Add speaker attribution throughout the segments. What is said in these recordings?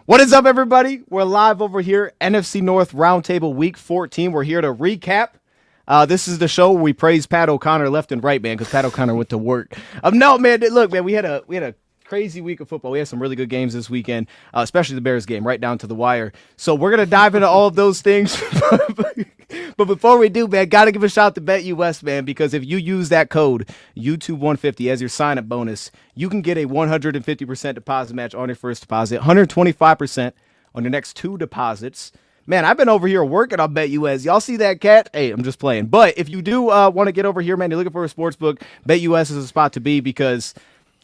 Speaker 1: What is up, everybody? We're live over here, NFC North Roundtable Week 14. We're here to recap. This is the show where we praise Pat O'Connor left and right, man, because Pat O'Connor went to work. No, man, look, man, we had a crazy week of football. We had some really good games this weekend, especially the Bears game, right down to the wire. So we're gonna dive into all of those things. But before we do, man, gotta give a shout out to BetUS, man, because if you use that code YouTube150 as your sign-up bonus, you can get a 150% deposit match on your first deposit, 125% on your next two deposits. Man, I've been over here working on BetUS. Y'all see that cat? Hey, I'm just playing. But if you do want to get over here, man, you're looking for a sports book, BetUS is a spot to be because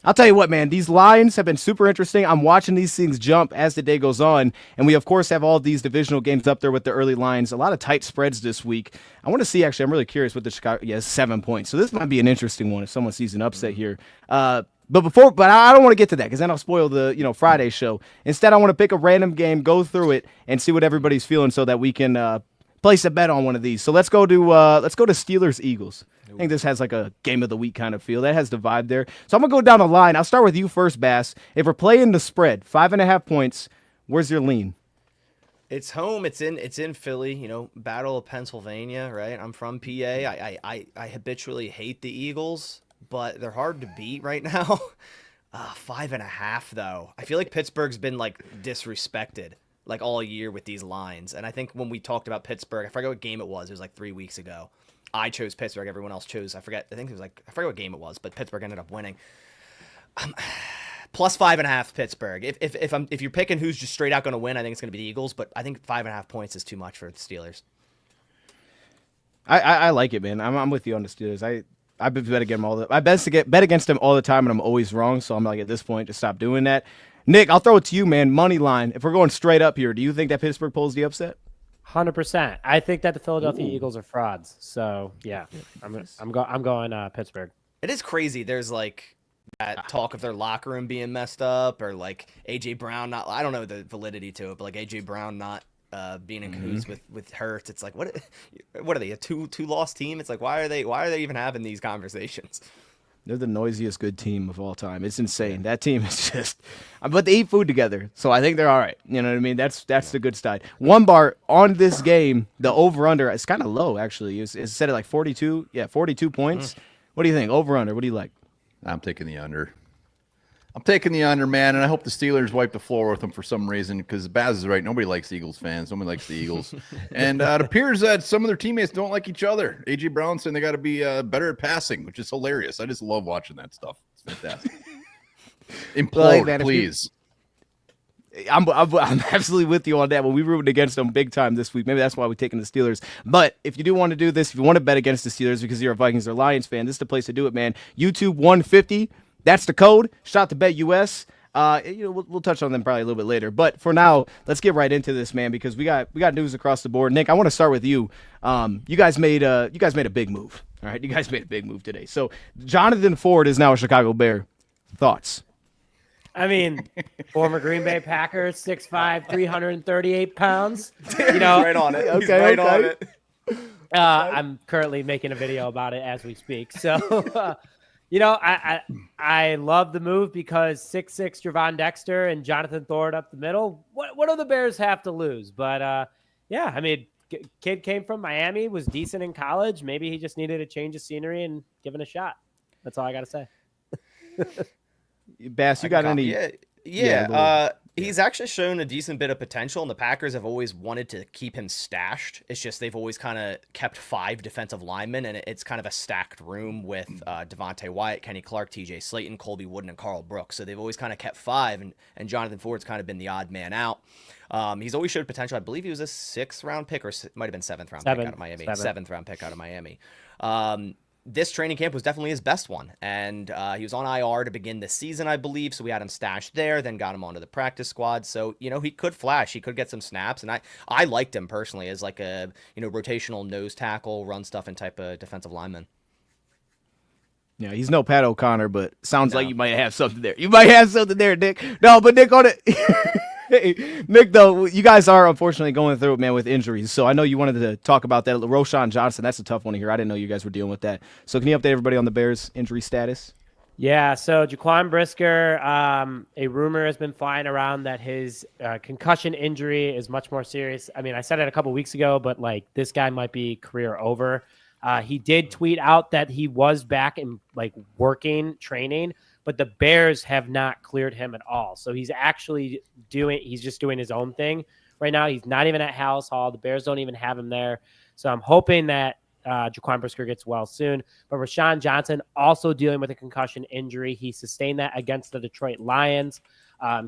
Speaker 1: I'll tell you what, man, these lines have been super interesting. I'm watching these things jump as the day goes on. And we, of course, have all these divisional games up there with the early lines. A lot of tight spreads this week. I want to see, actually, I'm really curious with the Chicago. Yeah, 7 points. So this might be an interesting one if someone sees an upset here. But I don't want to get to that because then I'll spoil the Friday show. Instead, I want to pick a random game, go through it, and see what everybody's feeling so that we can place a bet on one of these. So let's go to Steelers Eagles. I think this has like a game of the week kind of feel. That has the vibe there. So I'm gonna go down the line. I'll start with you first, Bass. If we're playing the spread, 5.5 points, where's your lean?
Speaker 2: It's home. It's in Philly. Battle of Pennsylvania, right? I'm from PA. I habitually hate the Eagles, but they're hard to beat right now. 5.5 though. I feel like Pittsburgh's been like disrespected like all year with these lines. And I think when we talked about Pittsburgh, I forget what game it was. It was like 3 weeks ago. I chose Pittsburgh. Everyone else chose. I forget what game it was, but Pittsburgh ended up winning. Plus 5.5 Pittsburgh. If you're picking who's just straight out going to win, I think it's going to be the Eagles. But I think 5.5 points is too much for the Steelers.
Speaker 1: I like it, man. I'm with you on the Steelers. I've been bet against them I bet against them all the time, and I'm always wrong. So I'm like, at this point, just stop doing that. Nick, I'll throw it to you, man. Money line. If we're going straight up here, do you think that Pittsburgh pulls the upset?
Speaker 3: 100%. I think that the Philadelphia Eagles are frauds. So yeah, I'm going Pittsburgh.
Speaker 2: It is crazy. There's like that talk of their locker room being messed up, or like AJ Brown not. I don't know the validity to it, but like AJ Brown not being in cahoots with Hurts. It's like what are they, a two loss team? It's like why are they even having these conversations?
Speaker 1: They're the noisiest good team of all time. It's insane. That team is just – but they eat food together, so I think they're all right. You know what I mean? That's the good side. One bar on this game, the over-under, it's kind of low, actually. It's set at like 42. Yeah, 42 points. What do you think? Over-under, what do you like?
Speaker 4: I'm taking the under. Man, and I hope the Steelers wipe the floor with them for some reason because Baz is right. Nobody likes Eagles fans. Nobody likes the Eagles. And it appears that some of their teammates don't like each other. A.J. Brown saying they got to be better at passing, which is hilarious. I just love watching that stuff. It's fantastic. Implode, man, please.
Speaker 1: I'm absolutely with you on that. Well, we rooted against them big time this week. Maybe that's why we're taking the Steelers. But if you do want to do this, if you want to bet against the Steelers because you're a Vikings or Lions fan, this is the place to do it, man. YouTube 150. That's the code. Shout out to BetUS. We'll touch on them probably a little bit later. But for now, let's get right into this, man, because we got news across the board. Nick, I want to start with you. You guys made a big move. All right, you guys made a big move today. So Jonathan Ford is now a Chicago Bear. Thoughts?
Speaker 3: I mean, former Green Bay Packer, 6'5", 338 pounds.
Speaker 2: Right on it.
Speaker 1: Okay,
Speaker 2: on it.
Speaker 3: I'm currently making a video about it as we speak. So. I love the move because 6'6" Javon Dexter and Jonathan Thornton up the middle. What do the Bears have to lose? But, yeah, I mean, kid came from Miami, was decent in college. Maybe he just needed a change of scenery and given a shot. That's all I got to say.
Speaker 1: Bass, you got any?
Speaker 2: Yeah. He's actually shown a decent bit of potential, and the Packers have always wanted to keep him stashed. It's just they've always kind of kept 5 defensive linemen, and it's kind of a stacked room with Devontae Wyatt, Kenny Clark, TJ Slayton, Colby Wooden, and Carl Brooks. So they've always kind of kept 5, and Jonathan Ford's kind of been the odd man out. He's always showed potential. I believe he was a 6th-round pick, or it might have been 7th-round pick out of Miami. 7th-round pick out of Miami. This training camp was definitely his best one, and he was on IR to begin the season, I believe, so we had him stashed there, then got him onto the practice squad, so, he could flash, he could get some snaps, and I liked him personally as like a, rotational nose tackle, run stuffing type of defensive lineman.
Speaker 1: Yeah, he's no Pat O'Connor, but sounds like you might have something there. You might have something there, Nick. No, but Nick, on it. Hey, Nick, though, you guys are unfortunately going through it, man, with injuries. So I know you wanted to talk about that. Roschon Johnson, that's a tough one to hear. I didn't know you guys were dealing with that. So can you update everybody on the Bears' injury status?
Speaker 3: Yeah, so Jaquan Brisker, a rumor has been flying around that his concussion injury is much more serious. I mean, I said it a couple weeks ago, but like this guy might be career over. He did tweet out that he was back in like working, training, but the Bears have not cleared him at all. So he's actually he's just doing his own thing right now. He's not even at Hallis Hall. The Bears don't even have him there. So I'm hoping that Jaquan Brisker gets well soon. But Rashawn Johnson also dealing with a concussion injury. He sustained that against the Detroit Lions.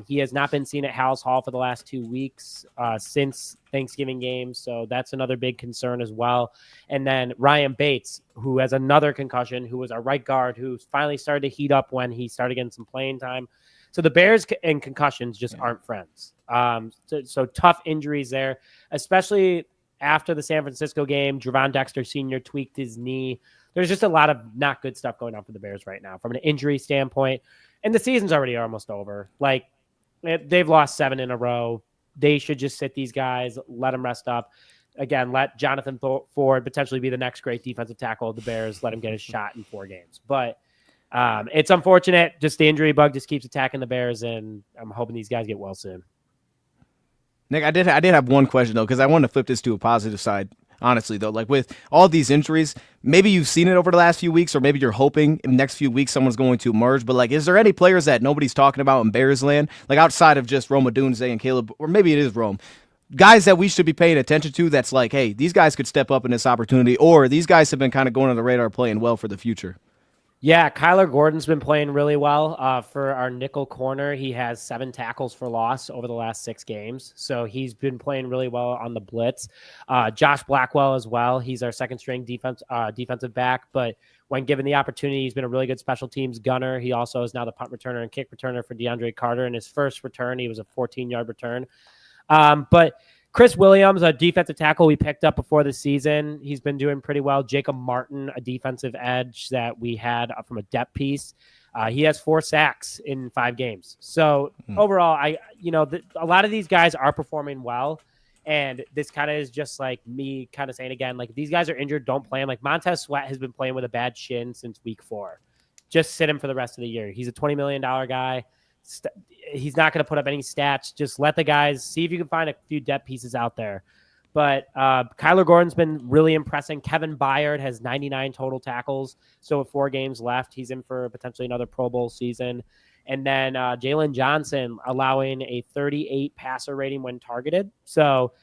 Speaker 3: He has not been seen at Hallis Hall for the last 2 weeks since Thanksgiving game. So that's another big concern as well. And then Ryan Bates, who has another concussion, who was our right guard, who finally started to heat up when he started getting some playing time. So the Bears and concussions just aren't friends. So tough injuries there, especially after the San Francisco game. Javon Dexter Sr. tweaked his knee. There's just a lot of not good stuff going on for the Bears right now from an injury standpoint. And the season's already almost over. Like, they've lost 7 in a row. They should just sit these guys, let them rest up. Again, let Jonathan Ford potentially be the next great defensive tackle of the Bears. Let him get his shot in 4 games. But it's unfortunate. Just the injury bug just keeps attacking the Bears, and I'm hoping these guys get well soon.
Speaker 1: Nick, I did have one question, though, because I wanted to flip this to a positive side, honestly, though. Like, with all these injuries, maybe you've seen it over the last few weeks, or maybe you're hoping in the next few weeks someone's going to emerge. But, like, is there any players that nobody's talking about in Bears land, like outside of just Rome Odunze and Caleb, or maybe it is Rome, guys that we should be paying attention to that's like, hey, these guys could step up in this opportunity, or these guys have been kind of going on the radar playing well for the future?
Speaker 3: Yeah, Kyler Gordon's been playing really well for our nickel corner. He has 7 tackles for loss over the last 6 games. So he's been playing really well on the blitz. Josh Blackwell as well. He's our second string defensive back. But when given the opportunity, he's been a really good special teams gunner. He also is now the punt returner and kick returner for DeAndre Carter. In his first return, he was a 14-yard return. But Chris Williams, a defensive tackle we picked up before the season, he's been doing pretty well. Jacob Martin, a defensive edge that we had from a depth piece. He has 4 sacks in 5 games. So overall, a lot of these guys are performing well. And this kind of is just like me kind of saying again, like, if these guys are injured, don't play them. Like, Montez Sweat has been playing with a bad shin since week 4. Just sit him for the rest of the year. He's a $20 million guy. He's not going to put up any stats. Just let the guys see if you can find a few depth pieces out there. But Kyler Gordon's been really impressing. Kevin Byard has 99 total tackles. So with 4 games left, he's in for potentially another Pro Bowl season. And then Jalen Johnson allowing a 38 passer rating when targeted. So,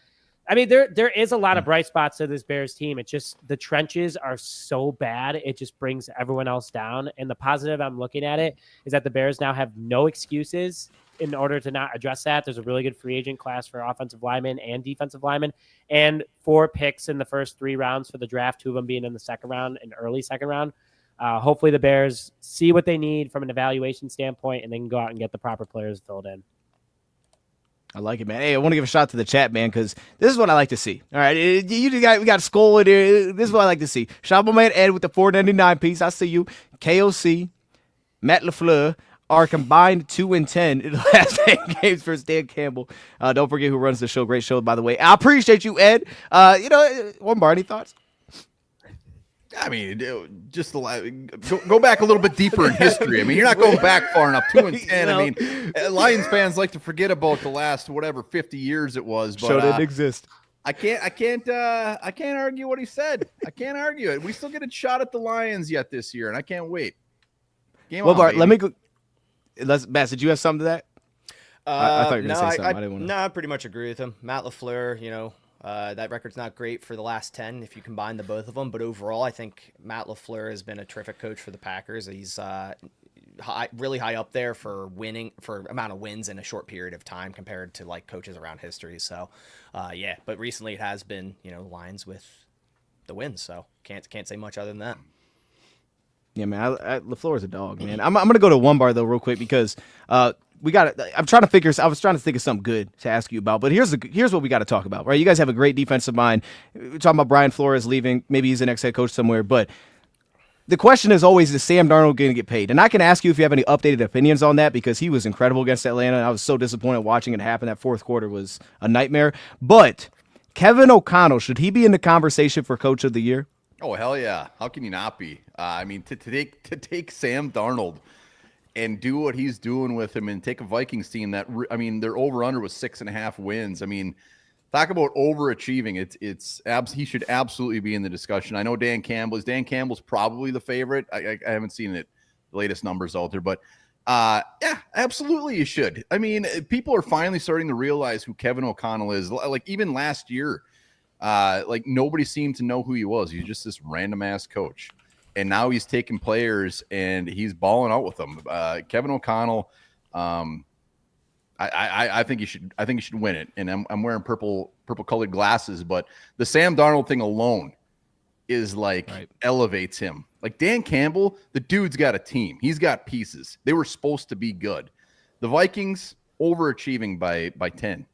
Speaker 3: I mean, there is a lot of bright spots to this Bears team. It's just the trenches are so bad. It just brings everyone else down. And the positive I'm looking at it is that the Bears now have no excuses in order to not address that. There's a really good free agent class for offensive linemen and defensive linemen, and 4 picks in the first 3 rounds for the draft, 2 of them being in the second round and early second round. Hopefully the Bears see what they need from an evaluation standpoint and then go out and get the proper players filled in.
Speaker 1: I like it, man. Hey, I want to give a shout out to the chat, man, because this is what I like to see. All right, we got Skull in here. This is what I like to see. Shout out my man Ed with the $4.99 piece. I see you. KOC, Matt LaFleur are combined 2-10 in the last 10 games versus Dan Campbell. Don't forget who runs the show. Great show, by the way. I appreciate you, Ed. One bar, any thoughts?
Speaker 4: I mean, just go back a little bit deeper in history. I mean, you're not going back far enough. 2-10. I mean, Lions fans like to forget about the last 50 years it was. But,
Speaker 1: show didn't exist.
Speaker 4: I can't argue what he said. I can't argue it. We still get a shot at the Lions yet this year, and I can't wait.
Speaker 1: Bart, let me go. Bass, did you have something to that? I thought you were going to say something. I didn't want to.
Speaker 2: No, I pretty much agree with him. Matt LaFleur, that record's not great for the last 10 if you combine the both of them, but overall, I think Matt LaFleur has been a terrific coach for the Packers. He's really high up there for amount of wins in a short period of time compared to like coaches around history. So, but recently it has been, Lions with the wins. So can't say much other than that.
Speaker 1: Yeah, man, LaFleur is a dog, man. I'm going to go to one bar though real quick because we got it. I was trying to think of something good to ask you about, but here's what we got to talk about, right? You guys have a great defensive mind. We're talking about Brian Flores leaving. Maybe he's the next head coach somewhere, but the question is always, is Sam Darnold going to get paid? And I can ask you if you have any updated opinions on that because he was incredible against Atlanta. And I was so disappointed watching it happen. That fourth quarter was a nightmare. But Kevin O'Connell, should he be in the conversation for Coach of the Year?
Speaker 4: Oh hell yeah! How can you not be? I mean, to take Sam Darnold and do what he's doing with him, and take a Vikings team that I mean, their over under was 6.5 wins. I mean, talk about overachieving. He should absolutely be in the discussion. I know Dan Campbell's probably the favorite. I haven't seen the latest numbers out there, but yeah, absolutely you should. I mean, people are finally starting to realize who Kevin O'Connell is. Like even last year. Like nobody seemed to know who he was. He's just this random ass coach, and now he's taking players and he's balling out with them. Kevin O'Connell, I think he should win it. And I'm wearing purple colored glasses, but the Sam Darnold thing alone is like elevates him. Like Dan Campbell, the dude's got a team. He's got pieces. They were supposed to be good. The Vikings overachieving by 10.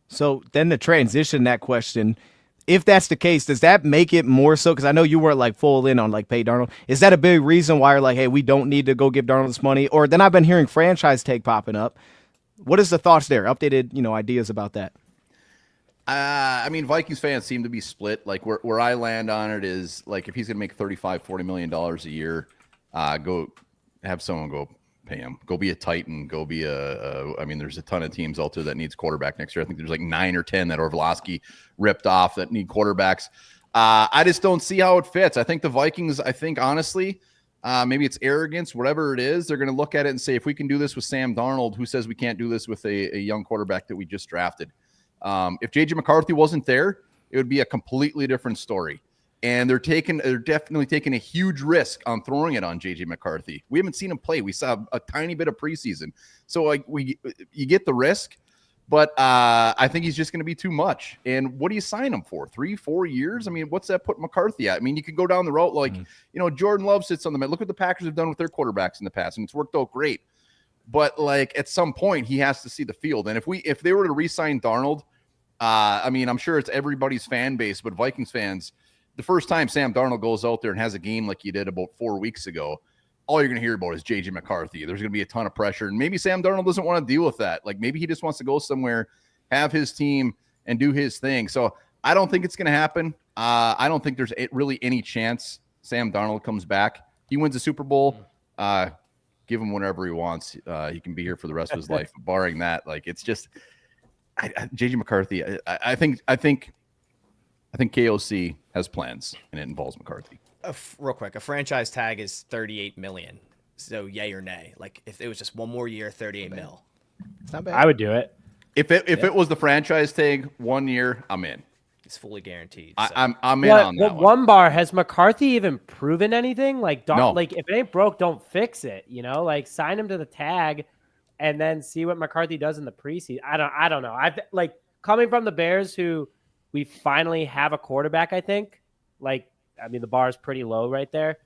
Speaker 1: So then to transition that question, if that's the case, does that make it more so? Because I know you weren't like full in on like pay Darnold. Is that a big reason why you're like, hey, we don't need to go give Darnold this money? Or then I've been hearing franchise tag popping up. What is the thoughts there? Updated, ideas about that?
Speaker 4: I mean, Vikings fans seem to be split. Like where I land on it is like if he's going to make $35-40 million a year, go have someone go pay him. Go be a Titan. Go be I mean, there's a ton of teams out there that needs quarterback next year. I think there's like 9 or 10 that Orlovsky ripped off that need quarterbacks. I just don't see how it fits. I think the Vikings, honestly, maybe it's arrogance, whatever it is, they're going to look at it and say, if we can do this with Sam Darnold, who says we can't do this with a young quarterback that we just drafted? If JJ McCarthy wasn't there, it would be a completely different story. And they're definitely taking a huge risk on throwing it on JJ McCarthy. We haven't seen him play. We saw a tiny bit of preseason. So like you get the risk, but I think he's just going to be too much. And what do you sign him for? 3-4 years? I mean, what's that put McCarthy at? I mean, you could go down the road like, Jordan Love sits on the mid. Look what the Packers have done with their quarterbacks in the past, and it's worked out great. But like at some point he has to see the field. And if they were to re-sign Darnold, I mean, I'm sure it's everybody's fan base, but Vikings fans, the first time Sam Darnold goes out there and has a game like he did about 4 weeks ago, all you're going to hear about is JJ McCarthy. There's going to be a ton of pressure. And maybe Sam Darnold doesn't want to deal with that. Like maybe he just wants to go somewhere, have his team, and do his thing. So I don't think it's going to happen. I don't think there's really any chance Sam Darnold comes back. He wins a Super Bowl. Give him whatever he wants. He can be here for the rest of his life. Barring that, like it's just JJ McCarthy. I think KOC has plans, and it involves McCarthy.
Speaker 2: Real quick, a franchise tag is $38 million. So yay or nay? Like if it was just one more year, $38 mil.
Speaker 1: It's not bad.
Speaker 3: I would do it.
Speaker 4: If it was the franchise tag 1 year, I'm in.
Speaker 2: It's fully guaranteed.
Speaker 4: So.
Speaker 2: So.
Speaker 4: I'm in on that
Speaker 3: one bar. Has McCarthy even proven anything? Like,
Speaker 4: No.
Speaker 3: Like if it ain't broke, don't fix it. Like sign him to the tag, and then see what McCarthy does in the preseason. I don't know. I like coming from the Bears, who we finally have a quarterback. I think. Like, I mean, the bar is pretty low right there.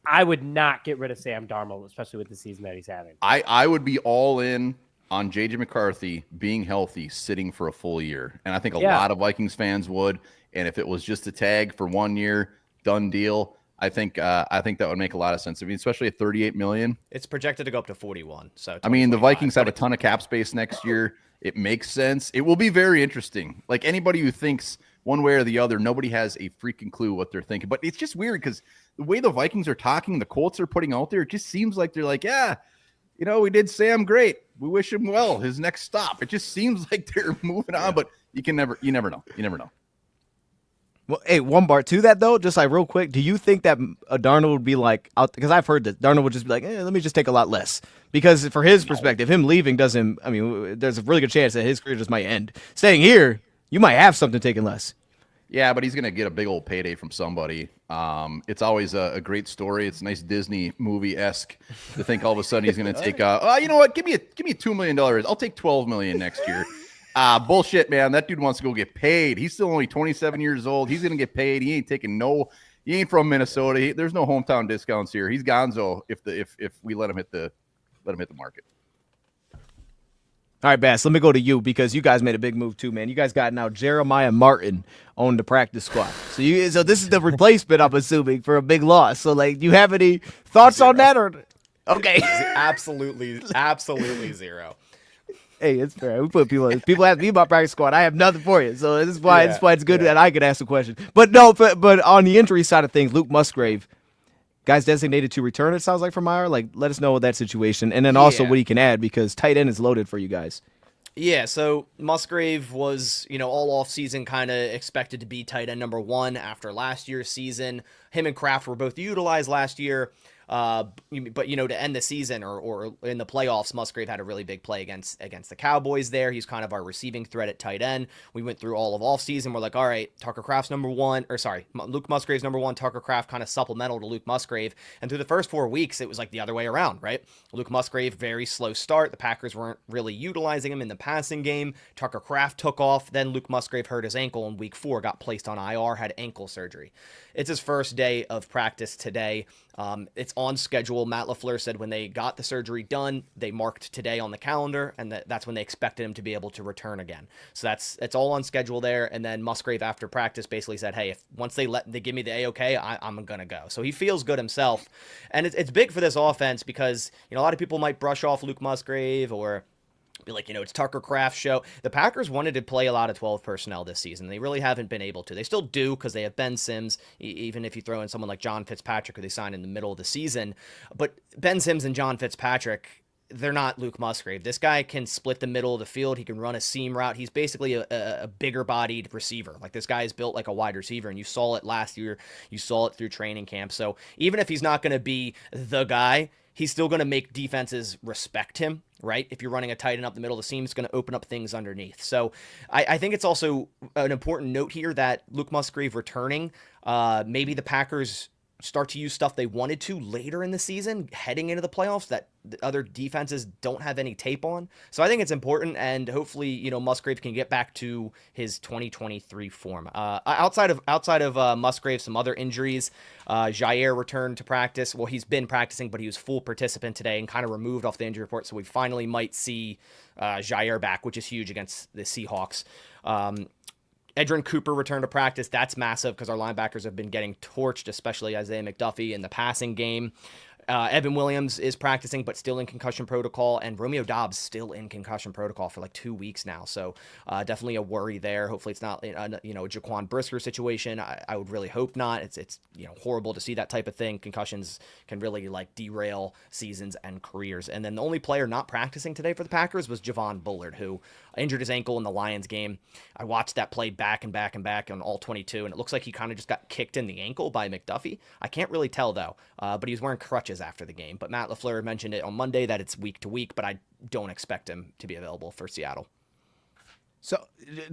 Speaker 3: I would not get rid of Sam Darnold, especially with the season that he's having.
Speaker 4: I would be all in on JJ McCarthy being healthy, sitting for a full year. And I think a lot of Vikings fans would. And if it was just a tag for 1 year, done deal, I think that would make a lot of sense. I mean, especially at $38 million.
Speaker 2: It's projected to go up to 41. So
Speaker 4: I mean, the Vikings have a ton of cap space next year. It makes sense. It will be very interesting. Like anybody who thinks one way or the other, nobody has a freaking clue what they're thinking. But it's just weird because the way the Vikings are talking, the quotes they're putting out there, it just seems like they're like, yeah, we did Sam great. We wish him well. His next stop. It just seems like they're moving on, but you never know. You never know.
Speaker 1: Well, hey, one bar to that though, just like real quick, do you think that Darnold would be like, because I've heard that Darnold would just be like, let me just take a lot less, because for his perspective, him leaving doesn't. I mean, there's a really good chance that his career just might end. Staying here, you might have something taking less.
Speaker 4: Yeah, but he's gonna get a big old payday from somebody. It's always a great story. It's a nice Disney movie-esque to think all of a sudden he's gonna take. You know what? Give me a $2 million. I'll take $12 million next year. Bullshit, man. That dude wants to go get paid. He's still only 27 years old. He's gonna get paid. He ain't from Minnesota. There's no hometown discounts here. He's gonzo if we let him hit the market.
Speaker 1: All right, Bass, let me go to you because you guys made a big move too, man. You guys got now Jeremiah Martin on the practice squad. So this is the replacement, I'm assuming, for a big loss. So like, do you have any thoughts on that? Or okay,
Speaker 2: absolutely zero.
Speaker 1: Hey, it's fair. We put people ask me about practice squad. I have nothing for you, so this is why it's good that I could ask the question. But no, but on the injury side of things, Luke Musgrave, guys designated to return. It sounds like from Meyer. Like, let us know what that situation, and then also what he can add because tight end is loaded for you guys.
Speaker 2: Yeah, so Musgrave was, all off season kind of expected to be tight end number 1 after last year's season. Him and Kraft were both utilized last year. But to end the season or in the playoffs, Musgrave had a really big play against the Cowboys there. He's kind of our receiving threat at tight end. We went through all of offseason. We're like, all right, Luke Musgrave's number 1, Tucker Kraft kind of supplemental to Luke Musgrave. And through the first 4 weeks, it was like the other way around, right? Luke Musgrave, very slow start. The Packers weren't really utilizing him in the passing game. Tucker Kraft took off. Then Luke Musgrave hurt his ankle in week 4, got placed on IR, had ankle surgery. It's his first day of practice today. It's on schedule. Matt LaFleur said when they got the surgery done, they marked today on the calendar, and that's when they expected him to be able to return again. So it's all on schedule there. And then Musgrave after practice basically said, hey, if once they give me the A-OK, I'm going to go. So he feels good himself. And it's big for this offense because, a lot of people might brush off Luke Musgrave or be like, it's Tucker Kraft's show. The Packers wanted to play a lot of 12 personnel this season. They really haven't been able to. They still do because they have Ben Sims, even if you throw in someone like John Fitzpatrick, who they signed in the middle of the season. But Ben Sims and John Fitzpatrick, they're not Luke Musgrave. This guy can split the middle of the field. He can run a seam route. He's basically a bigger-bodied receiver. Like, this guy is built like a wide receiver, and you saw it last year. You saw it through training camp. So even if he's not going to be the guy, he's still going to make defenses respect him, right? If you're running a tight end up the middle of the seam, it's going to open up things underneath. So I think it's also an important note here that Luke Musgrave returning, maybe the Packers start to use stuff they wanted to later in the season, heading into the playoffs, that the other defenses don't have any tape on. So I think it's important, and hopefully, Musgrave can get back to his 2023 form. Outside of Musgrave, some other injuries. Jair returned to practice. Well, he's been practicing, but he was full participant today and kind of removed off the injury report. So we finally might see Jair back, which is huge against the Seahawks. Edrin Cooper returned to practice. That's massive because our linebackers have been getting torched, especially Isaiah McDuffie in the passing game. Evan Williams is practicing, but still in concussion protocol, and Romeo Doubs still in concussion protocol for like 2 weeks now. So definitely a worry there. Hopefully it's not a Jaquan Brisker situation. I would really hope not. It's horrible to see that type of thing. Concussions can really derail seasons and careers. And then the only player not practicing today for the Packers was Javon Bullard, who injured his ankle in the Lions game. I watched that play back and back and back on all 22, and it looks like he kind of just got kicked in the ankle by McDuffie. I can't really tell though, but he was wearing crutches after the game. But Matt LaFleur mentioned it on Monday that it's week to week, but I don't expect him to be available for Seattle.
Speaker 1: So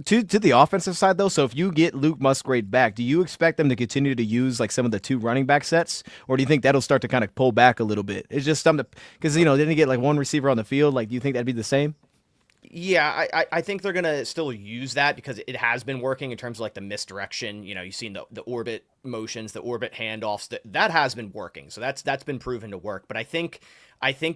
Speaker 1: to the offensive side though, so if you get Luke Musgrave back, do you expect them to continue to use some of the 2 running back sets, or do you think that'll start to kind of pull back a little bit? It's just something because they didn't get one receiver on the field. Do you think that'd be the same?
Speaker 2: Yeah, I think they're going to still use that because it has been working in terms of the misdirection. You've seen the orbit motions, the orbit handoffs, that has been working. So that's been proven to work. But I think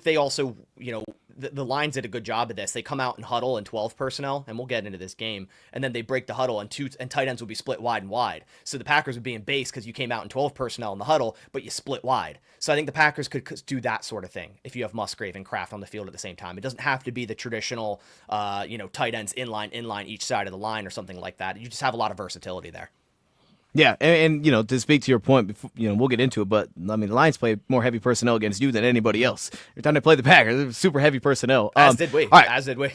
Speaker 2: they also, the Lions did a good job of this. They come out and huddle in 12 personnel, and we'll get into this game, and then they break the huddle, and tight ends will be split wide and wide. So the Packers would be in base because you came out in 12 personnel in the huddle, but you split wide. So I think the Packers could do that sort of thing if you have Musgrave and Kraft on the field at the same time. It doesn't have to be the traditional, tight ends inline each side of the line or something like that. You just have a lot of versatility there.
Speaker 1: Yeah, and to speak to your point, we'll get into it, but the Lions play more heavy personnel against you than anybody else. Every time they play the Packers, they're super heavy personnel.
Speaker 2: As did we.
Speaker 1: All right.
Speaker 2: As did we.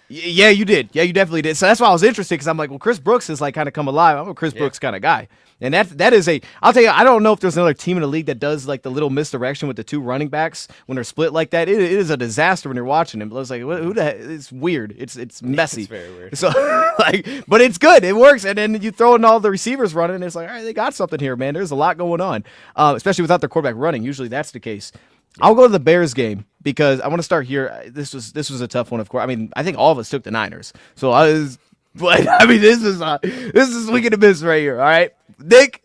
Speaker 1: Yeah, you did. Yeah, you definitely did. So that's why I was interested because I'm like, well, Chris Brooks is kind of come alive. I'm a Chris Brooks kind of guy. And that is I'll tell you, I don't know if there's another team in the league that does the little misdirection with the 2 running backs when they're split like that. It is a disaster when you're watching them. It's who the heck? It's weird. It's messy.
Speaker 2: It's very weird.
Speaker 1: So but it's good. It works. And then you throw in all the receivers running. And it's all right, they got something here, man. There's a lot going on, especially without their quarterback running. Usually that's the case. I'll go to the Bears game because I want to start here. This was a tough one, of course. I think all of us took the Niners. So this is swing and a miss right here. All right, Nick,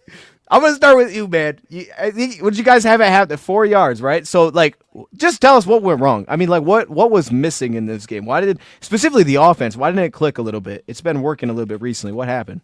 Speaker 1: I'm gonna start with you, man. I think what did you guys have the 4 yards, right? So just tell us what went wrong. What was missing in this game? Why did specifically the offense? Why didn't it click a little bit? It's been working a little bit recently. What happened?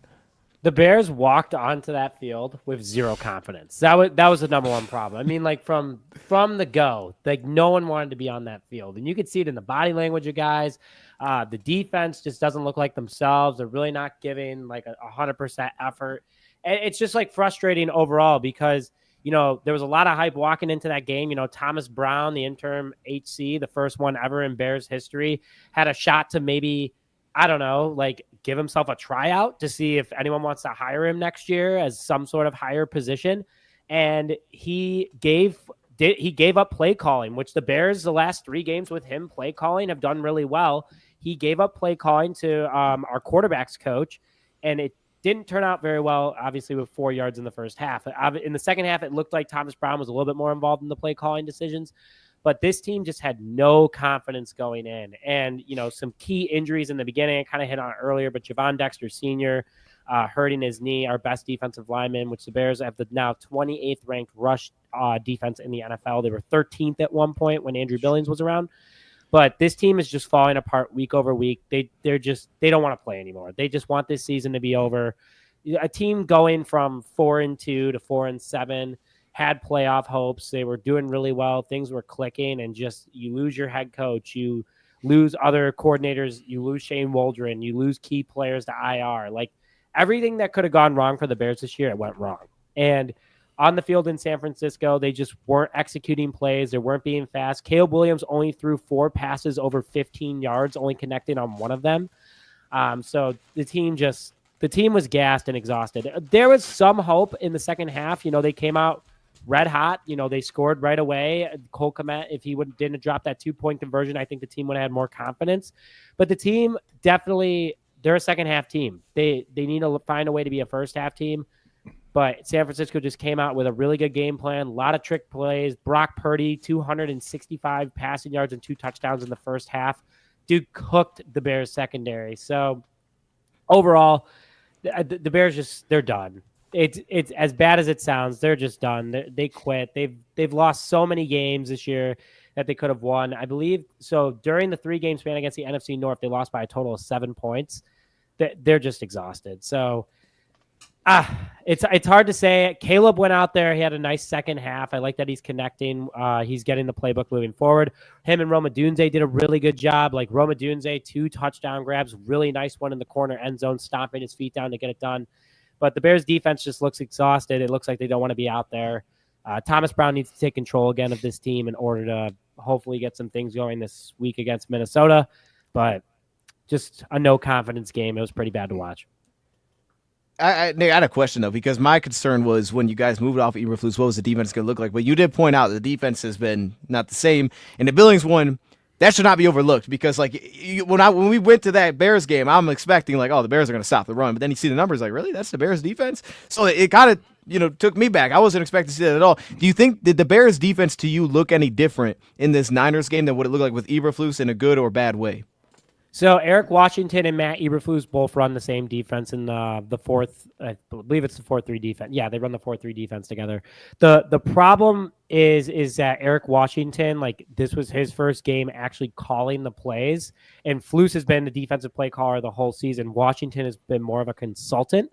Speaker 3: The Bears walked onto that field with zero confidence. That was the number one problem. I mean, like from the go, like no one wanted to be on that field, and you could see it in the body language of guys. The defense just doesn't look like themselves. They're really not giving like 100% effort, and it's just like frustrating overall because there was a lot of hype walking into that game. Thomas Brown, the interim HC, the first one ever in Bears history, had a shot to maybe, I don't know, like give himself a tryout to see if anyone wants to hire him next year as some sort of higher position. And he gave up play calling, which the Bears, the last 3 games with him play calling, have done really well. He gave up play calling to our quarterbacks coach, and it didn't turn out very well, obviously, with 4 yards in the first half. In the second half, it looked like Thomas Brown was a little bit more involved in the play calling decisions. But this team just had no confidence going in. And, some key injuries in the beginning, I kind of hit on it earlier, but Javon Dexter Sr. Hurting his knee, our best defensive lineman, which the Bears have the now 28th ranked rush defense in the NFL. They were 13th at one point when Andrew Billings was around. But this team is just falling apart week over week. They don't want to play anymore. They just want this season to be over. A team going from 4-2 to 4-7 had playoff hopes. They were doing really well. Things were clicking, and just you lose your head coach, you lose other coordinators, you lose Shane Waldron, you lose key players to IR. Like everything that could have gone wrong for the Bears this year, it went wrong. And on the field in San Francisco, they just weren't executing plays. They weren't being fast. Caleb Williams only threw 4 passes over 15 yards, only connecting on one of them. So the team was gassed and exhausted. There was some hope in the second half. They came out red hot. They scored right away. Cole Kmet, if he didn't drop that 2-point conversion, I think the team would have had more confidence. But the team definitely, they're a second half team. They need to find a way to be a first half team. But San Francisco just came out with a really good game plan, a lot of trick plays. Brock Purdy, 265 passing yards and 2 touchdowns in the first half. Dude cooked the Bears secondary. So overall, the Bears they're done. It's as bad as it sounds. They're just done. They quit. They've lost so many games this year that they could have won. I believe so. During the 3-game span against the NFC North, they lost by a total of 7 points. They're just exhausted. So it's hard to say. Caleb went out there. He had a nice second half. I like that he's connecting. He's getting the playbook moving forward. Him and Roma Dunze did a really good job. Like Roma Dunze, 2 touchdown grabs, really nice one in the corner end zone, stomping his feet down to get it done. But the Bears defense just looks exhausted. It looks like they don't want to be out there. Thomas Brown needs to take control again of this team in order to hopefully get some things going this week against Minnesota. But just a no confidence game. It was pretty bad to watch.
Speaker 1: Nick, I had a question, though, because my concern was when you guys moved off Eberflus, what was the defense going to look like? But you did point out the defense has been not the same. And the Billings one, that should not be overlooked because, like, when we went to that Bears game, I'm expecting, like, oh, the Bears are going to stop the run. But then you see the numbers, like, really? That's the Bears defense? So it kind of, took me back. I wasn't expecting to see that at all. Do you think, did the Bears defense to you look any different in this Niners game than what it looked like with Eberflus in a good or bad way?
Speaker 3: So Eric Washington and Matt Eberflus both run the same defense in the fourth. I believe it's the 4-3 defense. Yeah, they run the 4-3 defense together. The problem is that Eric Washington, like this was his first game actually calling the plays, and Flus has been the defensive play caller the whole season. Washington has been more of a consultant.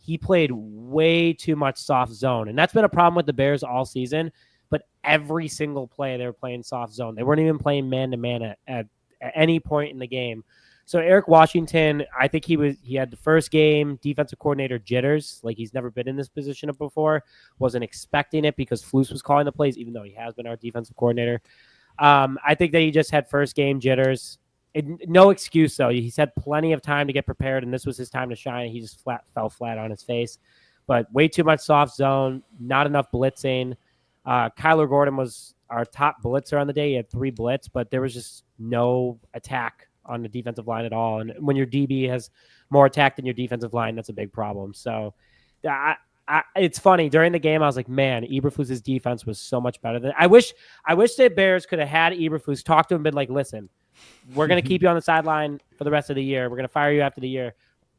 Speaker 3: He played way too much soft zone, and that's been a problem with the Bears all season. But every single play they were playing soft zone. They weren't even playing man to man at any point in the game. So Eric Washington, I think he had the first game defensive coordinator jitters, like he's never been in this position before, wasn't expecting it because Flus was calling the plays, even though he has been our defensive coordinator. I think that he just had first game jitters. No excuse though. He's had plenty of time to get prepared, and this was his time to shine. He just fell flat on his face. But way too much soft zone, not enough blitzing. Kyler Gordon was our top blitzer on the day. He had 3 blitz, but there was just no attack on the defensive line at all. And when your DB has more attack than your defensive line, that's a big problem. So it's funny. During the game, I was like, man, Eberflus's defense was so much better than I wish the Bears could have had Eberflus talk to him and been like, listen, we're going to keep you on the sideline for the rest of the year. We're going to fire you after the year.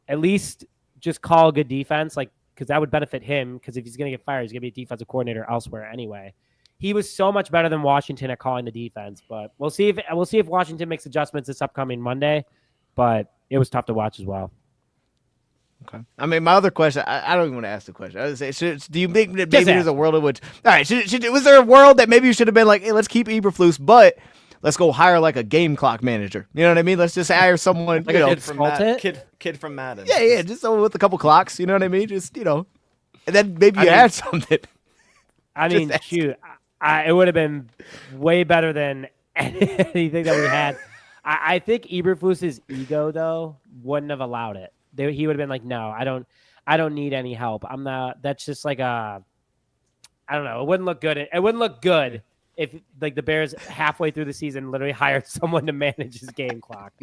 Speaker 3: At least just call a good defense, like, because that would benefit him, because if he's going to get fired, he's going to be a defensive coordinator elsewhere anyway. He was so much better than Washington at calling the defense, but we'll see if Washington makes adjustments this upcoming Monday, but it was tough to watch as well.
Speaker 1: Okay. I mean, my other question, I don't even want to ask the question. I was say, do you think that maybe there's a world in which, all right, was there a world that maybe you should have been like, hey, let's keep Eberflus, but let's go hire like a game clock manager. You know what I mean? Let's just hire someone,
Speaker 3: Like
Speaker 1: you
Speaker 3: a
Speaker 1: know,
Speaker 3: kid from
Speaker 2: Kid from Madden.
Speaker 1: yeah, just someone with a couple clocks. You know what I mean? Just, you know, and then maybe you
Speaker 3: mean,
Speaker 1: add something.
Speaker 3: I mean, shoot, it would have been way better than anything that we had. I think Eberflus's ego though wouldn't have allowed it. He would have been like, no, I don't need any help. I'm not. That's just like I don't know. It wouldn't look good. It wouldn't look good if like the Bears halfway through the season literally hired someone to manage his game clock.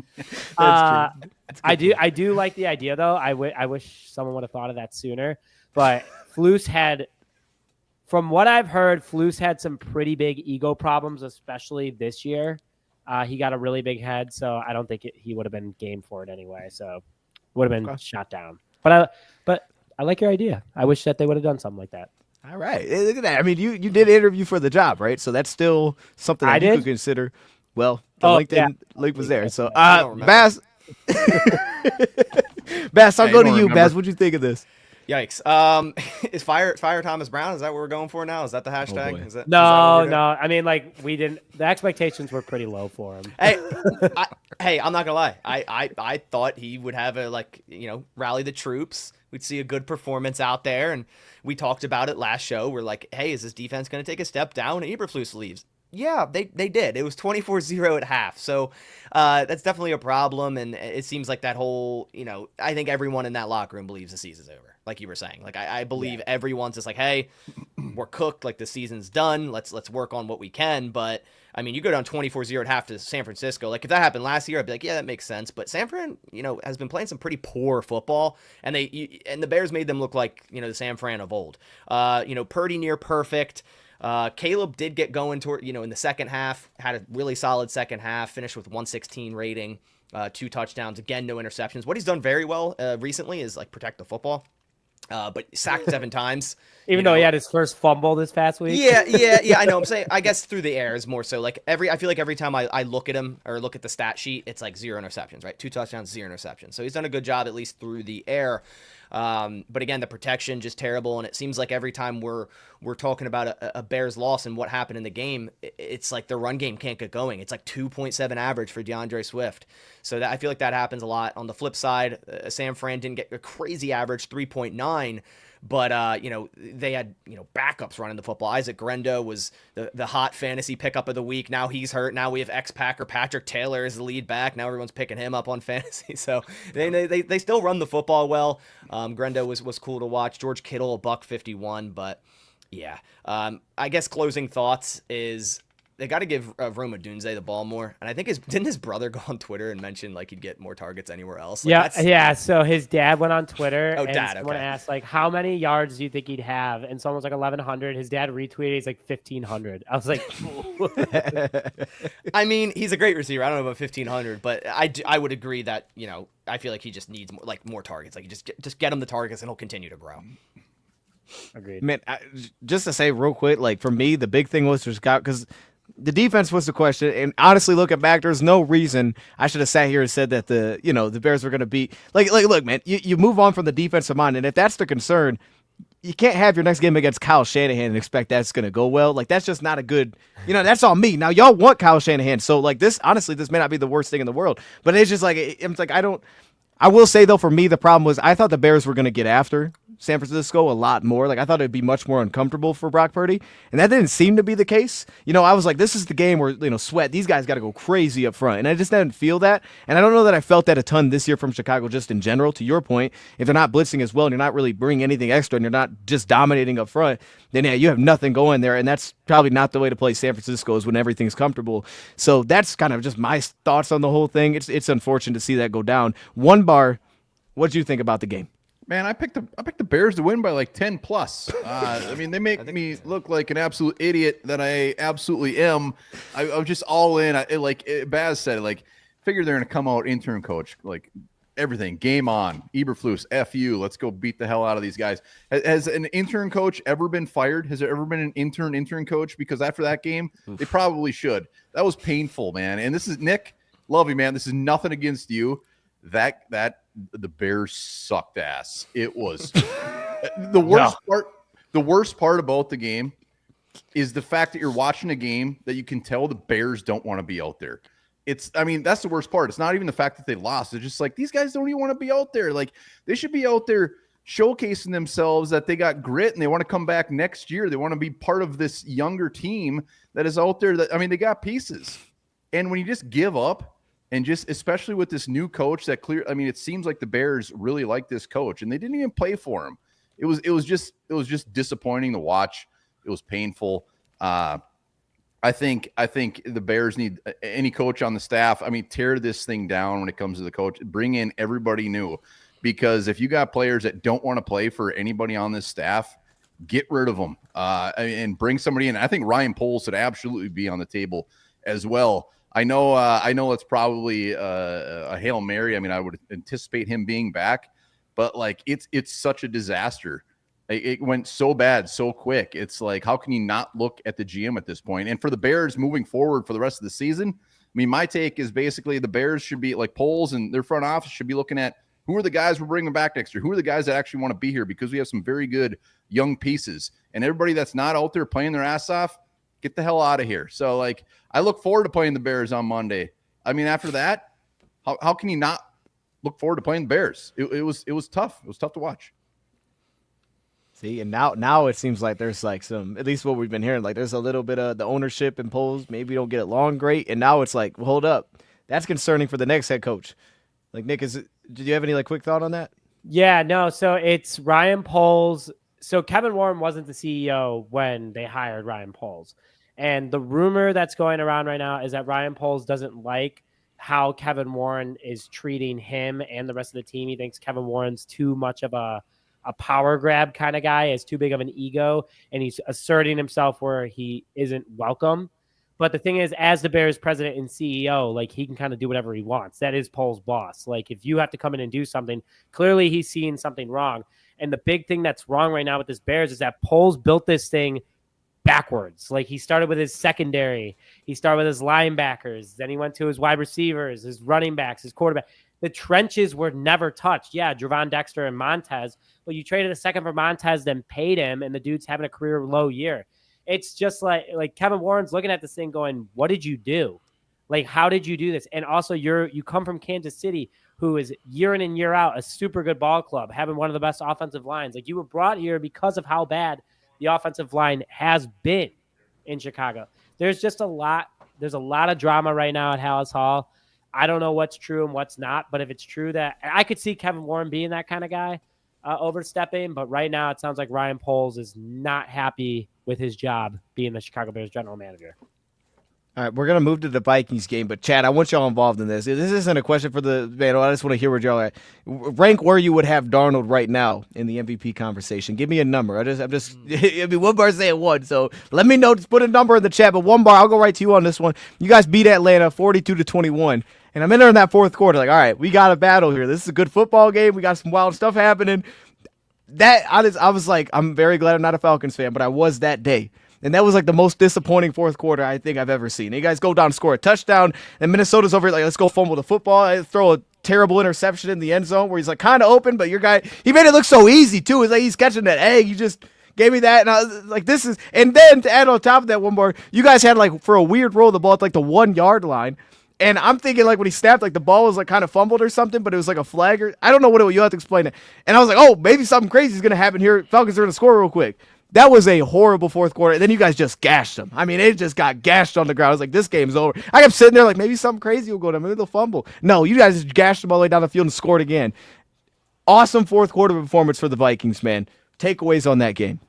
Speaker 1: That's true.
Speaker 3: I do like the idea though. I wish someone would have thought of that sooner. But Flus had, from what I've heard, Flus had some pretty big ego problems, especially this year. He got a really big head, so I don't think he would have been game for it anyway. So would have been shot down. But I like your idea. I wish that they would have done something like that.
Speaker 1: All right. Hey, look at that. I mean, you did interview for the job, right? So that's still something that you could consider. Well, the LinkedIn link was there. So, Bass, I'll go to you, Bass. What'd you think of this?
Speaker 2: Yikes. Is fire Thomas Brown? Is that what we're going for now? Is that the hashtag?
Speaker 1: boy.
Speaker 2: Is that,
Speaker 3: No. I mean, like the expectations were pretty low for him.
Speaker 2: Hey, I'm not gonna lie. I thought he would have rally the troops. We'd see a good performance out there, and we talked about it last show. We're like, hey, is this defense gonna take a step down? And Eberflus leaves. Yeah, they did. It was 24-0 at half. So that's definitely a problem, and it seems like that whole, I think everyone in that locker room believes the season's over, like you were saying. Like I believe everyone's just like, hey, we're cooked, like the season's done. Let's work on what we can. But I mean, you go down 24-0 at half to San Francisco. Like if that happened last year, I'd be like, yeah, that makes sense. But San Fran, has been playing some pretty poor football, and the Bears made them look like, the San Fran of old. Purdy near perfect. Caleb did get going toward, in the second half, had a really solid second half, finished with 116 rating, 2 touchdowns, again, no interceptions. What he's done very well recently is like protect the football, but sacked 7 times.
Speaker 3: Even though he had his first fumble this past week.
Speaker 2: Yeah, I know. I'm saying, I guess through the air is more so like I feel like every time I look at him or look at the stat sheet, it's like 0 interceptions, right? 2 touchdowns, 0 interceptions. So he's done a good job, at least through the air. But again, the protection just terrible, and it seems like every time we're talking about a Bears loss and what happened in the game, it's like the run game can't get going. It's like 2.7 average for DeAndre Swift. So I feel like that happens a lot. On the flip side, San Fran didn't get a crazy average, 3.9. But, they had, backups running the football. Isaac Grendo was the hot fantasy pickup of the week. Now he's hurt. Now we have ex-Packer Patrick Taylor as the lead back. Now everyone's picking him up on fantasy. So they still run the football well. Grendo was cool to watch. George Kittle, $151. But, yeah, I guess closing thoughts is they got to give Rome Odunze the ball more. And I think didn't his brother go on Twitter and mention like he'd get more targets anywhere else? Like,
Speaker 3: yeah. So his dad went on Twitter and someone
Speaker 2: okay.
Speaker 3: asked like, how many yards do you think he'd have? And someone was like 1,100. His dad retweeted, he's like 1,500. I was like,
Speaker 2: I mean, he's a great receiver. I don't know about 1,500, but I would agree that, I feel like he just needs more targets. Like just get him the targets and he'll continue to grow.
Speaker 3: Agreed.
Speaker 1: Man, just to say real quick, like for me, the big thing was just because the defense was the question, and honestly, looking back, there's no reason I should have sat here and said that the Bears were going to beat. Like, look, man, you move on from the defensive mind, and if that's the concern, you can't have your next game against Kyle Shanahan and expect that's going to go well. Like, that's just not a good, that's on me. Now, y'all want Kyle Shanahan, so like this, honestly, this may not be the worst thing in the world, but it's just like, it's like I will say, though, for me, the problem was I thought the Bears were going to get after San Francisco a lot more. Like, I thought it'd be much more uncomfortable for Brock Purdy, and that didn't seem to be the case. I was like, this is the game where, Sweat, these guys got to go crazy up front, and I just didn't feel that, and I don't know that I felt that a ton this year from Chicago just in general. To your point, if they're not blitzing as well and you're not really bringing anything extra and you're not just dominating up front, then, yeah, you have nothing going there, and that's probably not the way to play San Francisco is when everything's comfortable. So that's kind of just my thoughts on the whole thing. It's unfortunate to see that go down. One bar. What did you think about the game?
Speaker 4: Man, I picked the Bears to win by like 10 plus. I mean, they make me look like an absolute idiot that I absolutely am. I was just all in. Baz said, like, figure they're going to come out intern coach, like everything, game on, Eberflus, FU, let's go beat the hell out of these guys. Has an intern coach ever been fired? Has there ever been an intern coach? Because after that game, they probably should. That was painful, man. And this is Nick, love you, man. This is nothing against you. That the Bears sucked ass. It was the worst part. The worst part about the game is the fact that you're watching a game that you can tell the Bears don't want to be out there. That's the worst part. It's not even the fact that they lost. It's just like, these guys don't even want to be out there. Like, they should be out there showcasing themselves, that they got grit and they want to come back next year. They want to be part of this younger team that is out there. They got pieces. And when you just give up, and just especially with this new coach that it seems like the Bears really like this coach, and they didn't even play for him. It was just disappointing to watch. It was painful. I think the Bears need any coach on the staff. Tear this thing down when it comes to the coach. Bring in everybody new, because if you got players that don't want to play for anybody on this staff, get rid of them and bring somebody in. I think Ryan Poles should absolutely be on the table as well. I know it's probably a Hail Mary. I would anticipate him being back, but like it's such a disaster. It went so bad so quick. It's like, how can you not look at the GM at this point? And for the Bears moving forward for the rest of the season, my take is basically the Bears should be like, Poles and their front office should be looking at who are the guys we're bringing back next year? Who are the guys that actually want to be here? Because we have some very good young pieces, and everybody that's not out there playing their ass off, get the hell out of here. So like, I look forward to playing the Bears on Monday. After that, how can you not look forward to playing the Bears? It was tough. It was tough to watch.
Speaker 1: See, and now it seems like there's like some, at least what we've been hearing, like there's a little bit of the ownership and Poles maybe don't get along great, and now it's like, well, hold up, that's concerning for the next head coach. Like, Nick, did you have any like quick thought on that?
Speaker 3: Yeah, no. So it's Ryan Poles. So Kevin Warren wasn't the CEO when they hired Ryan Poles, and the rumor that's going around right now is that Ryan Poles doesn't like how Kevin Warren is treating him and the rest of the team. He thinks Kevin Warren's too much of a power grab kind of guy, is too big of an ego, and he's asserting himself where he isn't welcome. But the thing is, as the Bears president and CEO, like, he can kind of do whatever he wants. That is Poles' boss. Like, if you have to come in and do something, clearly he's seeing something wrong. And the big thing that's wrong right now with this Bears is that Poles built this thing backwards. Like, he started with his secondary. He started with his linebackers. Then he went to his wide receivers, his running backs, his quarterback. The trenches were never touched. Yeah, Javon Dexter and Montez. But you traded a second for Montez, then paid him, and the dude's having a career low year. It's just like Kevin Warren's looking at this thing going, what did you do? Like, how did you do this? And also, you come from Kansas City, who is year in and year out a super good ball club, having one of the best offensive lines. Like, you were brought here because of how bad the offensive line has been in Chicago. There's just a lot. There's a lot of drama right now at Hallis Hall. I don't know what's true and what's not, but if it's true that I could see Kevin Warren being that kind of guy, overstepping, but right now it sounds like Ryan Poles is not happy with his job being the Chicago Bears general manager.
Speaker 1: All right, we're going to move to the Vikings game, but Chad, I want y'all involved in this. This isn't a question for the man. I just want to hear where y'all are at. Rank where you would have Darnold right now in the MVP conversation. Give me a number. I mean, one bar saying one, so let me know. Just put a number in the chat, but one bar, I'll go right to you on this one. You guys beat Atlanta 42-21, and I'm entering that fourth quarter. Like, all right, we got a battle here. This is a good football game. We got some wild stuff happening. I was like, I'm very glad I'm not a Falcons fan, but I was that day. And that was like the most disappointing fourth quarter I think I've ever seen. You guys go down, score a touchdown, and Minnesota's over here like, let's go fumble the football. I throw a terrible interception in the end zone where he's like kind of open, but your guy, he made it look so easy too. It's like he's catching that egg. You just gave me that, and I was like, this is. And then to add on top of that one more, you guys had like for a weird roll the ball at like the 1 yard line. And I'm thinking, like, when he snapped, like, the ball was, like, kind of fumbled or something, but it was, like, a flag or – I don't know what it was. You'll have to explain it. And I was like, oh, maybe something crazy is going to happen here. Falcons are going to score real quick. That was a horrible fourth quarter. And then you guys just gashed them. I mean, it just got gashed on the ground. I was like, this game's over. I kept sitting there like, maybe something crazy will go down. Maybe they'll fumble. No, you guys just gashed them all the way down the field and scored again. Awesome fourth quarter performance for the Vikings, man. Takeaways on that game.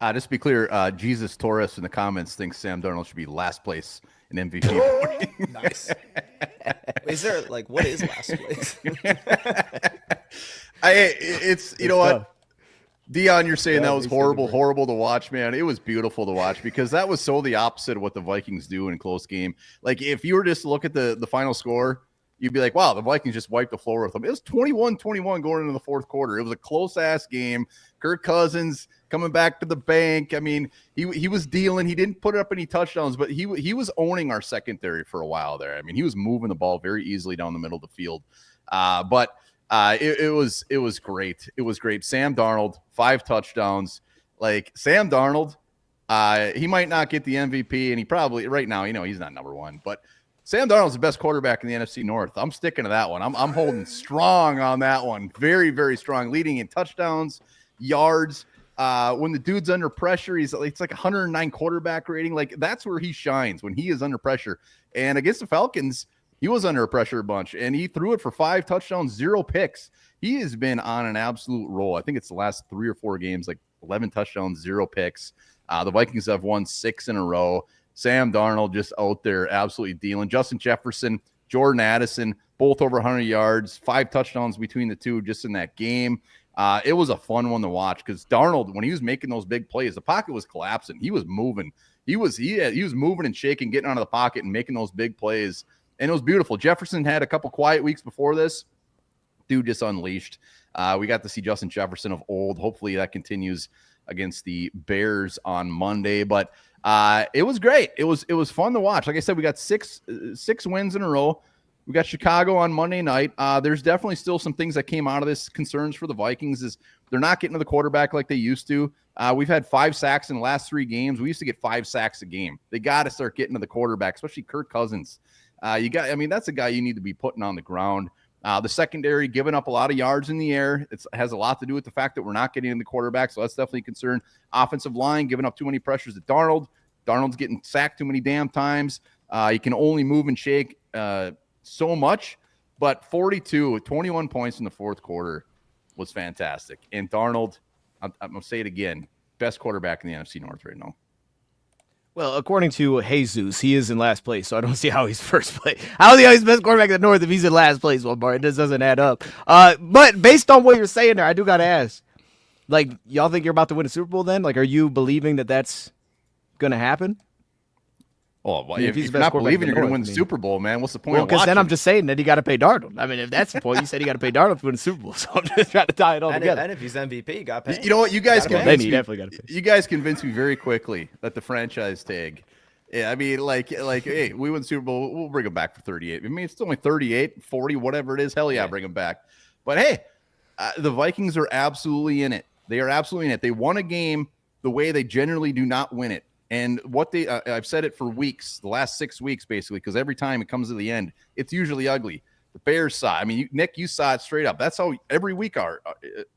Speaker 4: Just to be clear, Jesus Torres in the comments thinks Sam Darnold should be last place in MVP.
Speaker 2: Nice. Is there like, what is last place?
Speaker 4: It's you know what, Dion, you're saying that was horrible to watch, man. It was beautiful to watch because that was so the opposite of what the Vikings do in a close game. Like, if you were just to look at the final score, you'd be like, wow, the Vikings just wiped the floor with them. It was 21-21 going into the fourth quarter. It was a close-ass game. Kirk Cousins coming back to the bank. I mean, he was dealing. He didn't put up any touchdowns, but he was owning our secondary for a while there. I mean, he was moving the ball very easily down the middle of the field. But It was great. It was great. Sam Darnold, 5 touchdowns. Like Sam Darnold, he might not get the MVP, and he probably right now, he's not number one, but Sam Darnold's the best quarterback in the NFC North. I'm sticking to that one. I'm holding strong on that one. Very, very strong. Leading in touchdowns, yards. When the dude's under pressure, it's like 109 quarterback rating. Like that's where he shines, when he is under pressure. And against the Falcons, he was under pressure a bunch, and he threw it for 5 touchdowns, 0 picks. He has been on an absolute roll. I think it's the last 3 or 4 games, like 11 touchdowns, 0 picks. The Vikings have won 6 in a row. Sam Darnold just out there absolutely dealing. Justin Jefferson, Jordan Addison, both over 100 yards, 5 touchdowns between the two just in that game. It was a fun one to watch because Darnold, when he was making those big plays, the pocket was collapsing. He was moving. He was moving and shaking, getting out of the pocket and making those big plays. And it was beautiful. Jefferson had a couple quiet weeks before this. Dude just unleashed. We got to see Justin Jefferson of old. Hopefully that continues against the Bears on Monday. But it was great. It was fun to watch. Like I said, we got six wins in a row. We got Chicago on Monday night. There's definitely still some things that came out of this. Concerns for the Vikings is they're not getting to the quarterback like they used to. We've had 5 sacks in the last 3 games. We used to get 5 sacks a game. They got to start getting to the quarterback, especially Kirk Cousins. That's a guy you need to be putting on the ground. The secondary giving up a lot of yards in the air. It has a lot to do with the fact that we're not getting in the quarterback, so that's definitely a concern. Offensive line giving up too many pressures at Darnold. Darnold's getting sacked too many damn times. He can only move and shake so much, but 21 points in the fourth quarter was fantastic. And Darnold, I'm going to say it again, best quarterback in the NFC North right now.
Speaker 1: Well, according to Jesus, he is in last place, so I don't see how he's first place. I don't see how he's the best quarterback in the North if he's in last place, Bar. It just doesn't add up. But based on what you're saying there, I do got to ask, like, y'all think you're about to win a Super Bowl then? Like, are you believing that that's going to happen?
Speaker 4: Oh, well, if you're not believing you're going to win the Super Bowl, man, what's the point of watching?
Speaker 1: Because then I'm just saying that you got to pay Darnold. I mean, if that's the point, you said you got to pay Darnold to win the Super Bowl, so I'm just trying to tie it all together.
Speaker 2: And if he's MVP, you got to pay.
Speaker 4: You know what? You guys convinced me.
Speaker 1: Definitely got to pay.
Speaker 4: You guys convinced me very quickly that the franchise tag. Yeah, I mean, like, hey, we win the Super Bowl, we'll bring him back for 38. I mean, it's only 38, 40, whatever it is. Hell yeah, bring him back. But hey, the Vikings are absolutely in it. They are absolutely in it. They won a game the way they generally do not win it. And what I've said it for weeks, the last 6 weeks, basically, because every time it comes to the end, it's usually ugly. The Bears saw it. I mean, Nick, you saw it straight up. That's how every week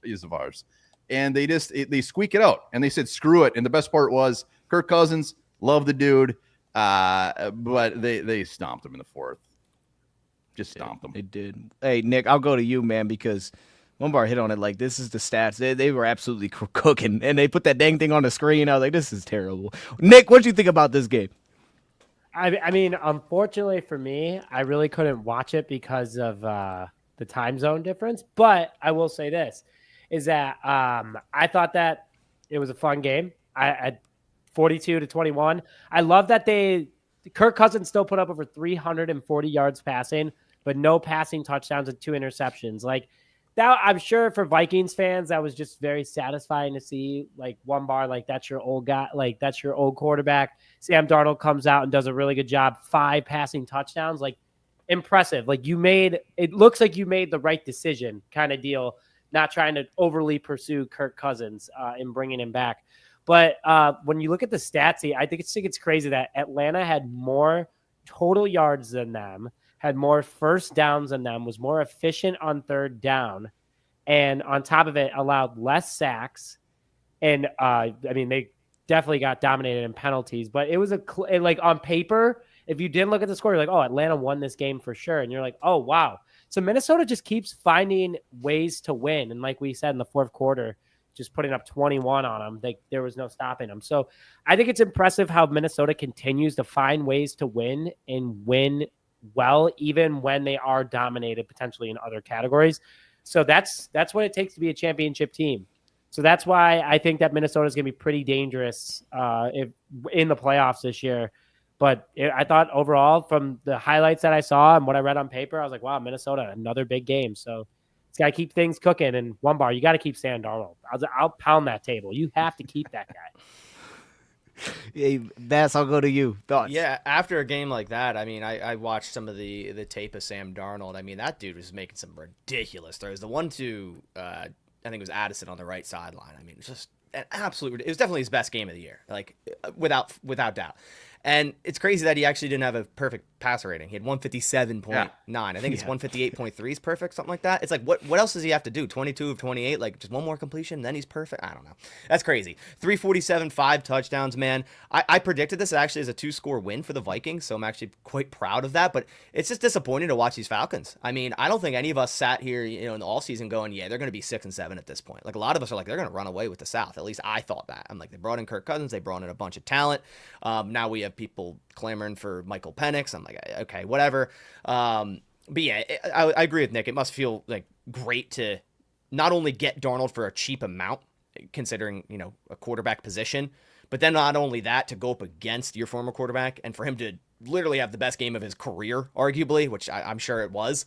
Speaker 4: is of ours. And they squeak it out. And they said, screw it. And the best part was Kirk Cousins, love the dude. But they stomped him in the fourth. Just stomped him.
Speaker 1: They did. Hey, Nick, I'll go to you, man, because one bar hit on it. Like, this is the stats. They were absolutely cooking, and they put that dang thing on the screen. I was like, this is terrible. Nick, what do you think about this game?
Speaker 3: I mean, unfortunately for me, I really couldn't watch it because of the time zone difference. But I will say this, is that I thought that it was a fun game. I 42-21. I love that Kirk Cousins still put up over 340 yards passing, but no passing touchdowns and 2 interceptions. Like that, I'm sure for Vikings fans, that was just very satisfying to see. Like one bar, like that's your old guy, like that's your old quarterback. Sam Darnold comes out and does a really good job. 5 passing touchdowns, like impressive. Like it looks like you made the right decision kind of deal, not trying to overly pursue Kirk Cousins and bringing him back. But when you look at the stats, I think it's crazy that Atlanta had more total yards than them, had more first downs than them, was more efficient on third down, and on top of it, allowed less sacks. And I mean, they definitely got dominated in penalties. But it was like on paper, if you didn't look at the score, you're like, oh, Atlanta won this game for sure. And you're like, oh, wow. So Minnesota just keeps finding ways to win. And like we said in the fourth quarter, just putting up 21 on them. There was no stopping them. So I think it's impressive how Minnesota continues to find ways to win and win well, even when they are dominated potentially in other categories. So that's what it takes to be a championship team. So that's why I think that Minnesota is going to be pretty dangerous in the playoffs this year. But I thought overall from the highlights that I saw and what I read on paper, I was like, wow, Minnesota, another big game. So got to keep things cooking. And one bar, you got to keep Sam Darnold. I'll pound that table. You have to keep that guy.
Speaker 1: Hey, Bass, I'll go to you. Thoughts?
Speaker 2: Yeah, after a game like that, I mean, I watched some of the tape of Sam Darnold. I mean, that dude was making some ridiculous throws. The one to I think it was Addison on the right sideline. I mean, it's just an absolute. It was definitely his best game of the year, like without doubt. And it's crazy that he actually didn't have a perfect passer rating. He had 157.9. I think it's 158.3 is perfect, something like that. It's like, what else does he have to do? 22 of 28, like just one more completion, then he's perfect? I don't know. That's crazy. 347, 5 touchdowns, man. I predicted this actually as a 2-score win for the Vikings, so I'm actually quite proud of that, but it's just disappointing to watch these Falcons. I mean, I don't think any of us sat here, in the all season going, yeah, they're going to be 6-7 at this point. Like, a lot of us are like, they're going to run away with the South. At least I thought that. I'm like, they brought in Kirk Cousins, they brought in a bunch of talent. Now we have people clamoring for Michael Penix. I'm like, okay, whatever. But yeah, I agree with Nick. It must feel like great to not only get Darnold for a cheap amount, considering, a quarterback position, but then not only that, to go up against your former quarterback and for him to literally have the best game of his career, arguably, which I'm sure it was.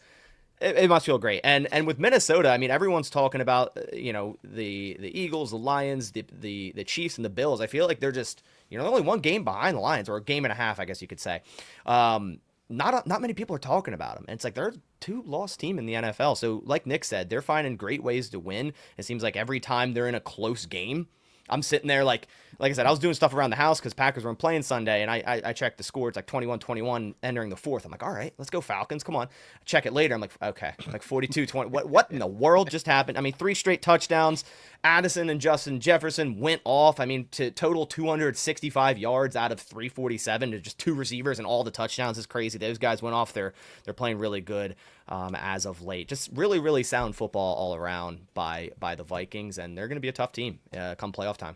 Speaker 2: It must feel great. And with Minnesota, I mean, everyone's talking about, the Eagles, the Lions, the Chiefs, and the Bills. I feel like they're just, only one game behind the Lions, or a game and a half, I guess you could say. Not many people are talking about them. And it's like they're a 2-loss team in the NFL. So like Nick said, they're finding great ways to win. It seems like every time they're in a close game, I'm sitting there like I said, I was doing stuff around the house because Packers weren't playing Sunday, and I checked the score. It's like 21-21 entering the fourth. I'm like, all right, let's go Falcons. Come on. I check it later. I'm like, okay, like 42-20. What in the world just happened? I mean, 3 straight touchdowns. Addison and Justin Jefferson went off. I mean, to total 265 yards out of 347 to just 2 receivers, and all the touchdowns is crazy. Those guys went off. They're playing really good as of late. Just really, really sound football all around by the Vikings, and they're going to be a tough team come playoff time.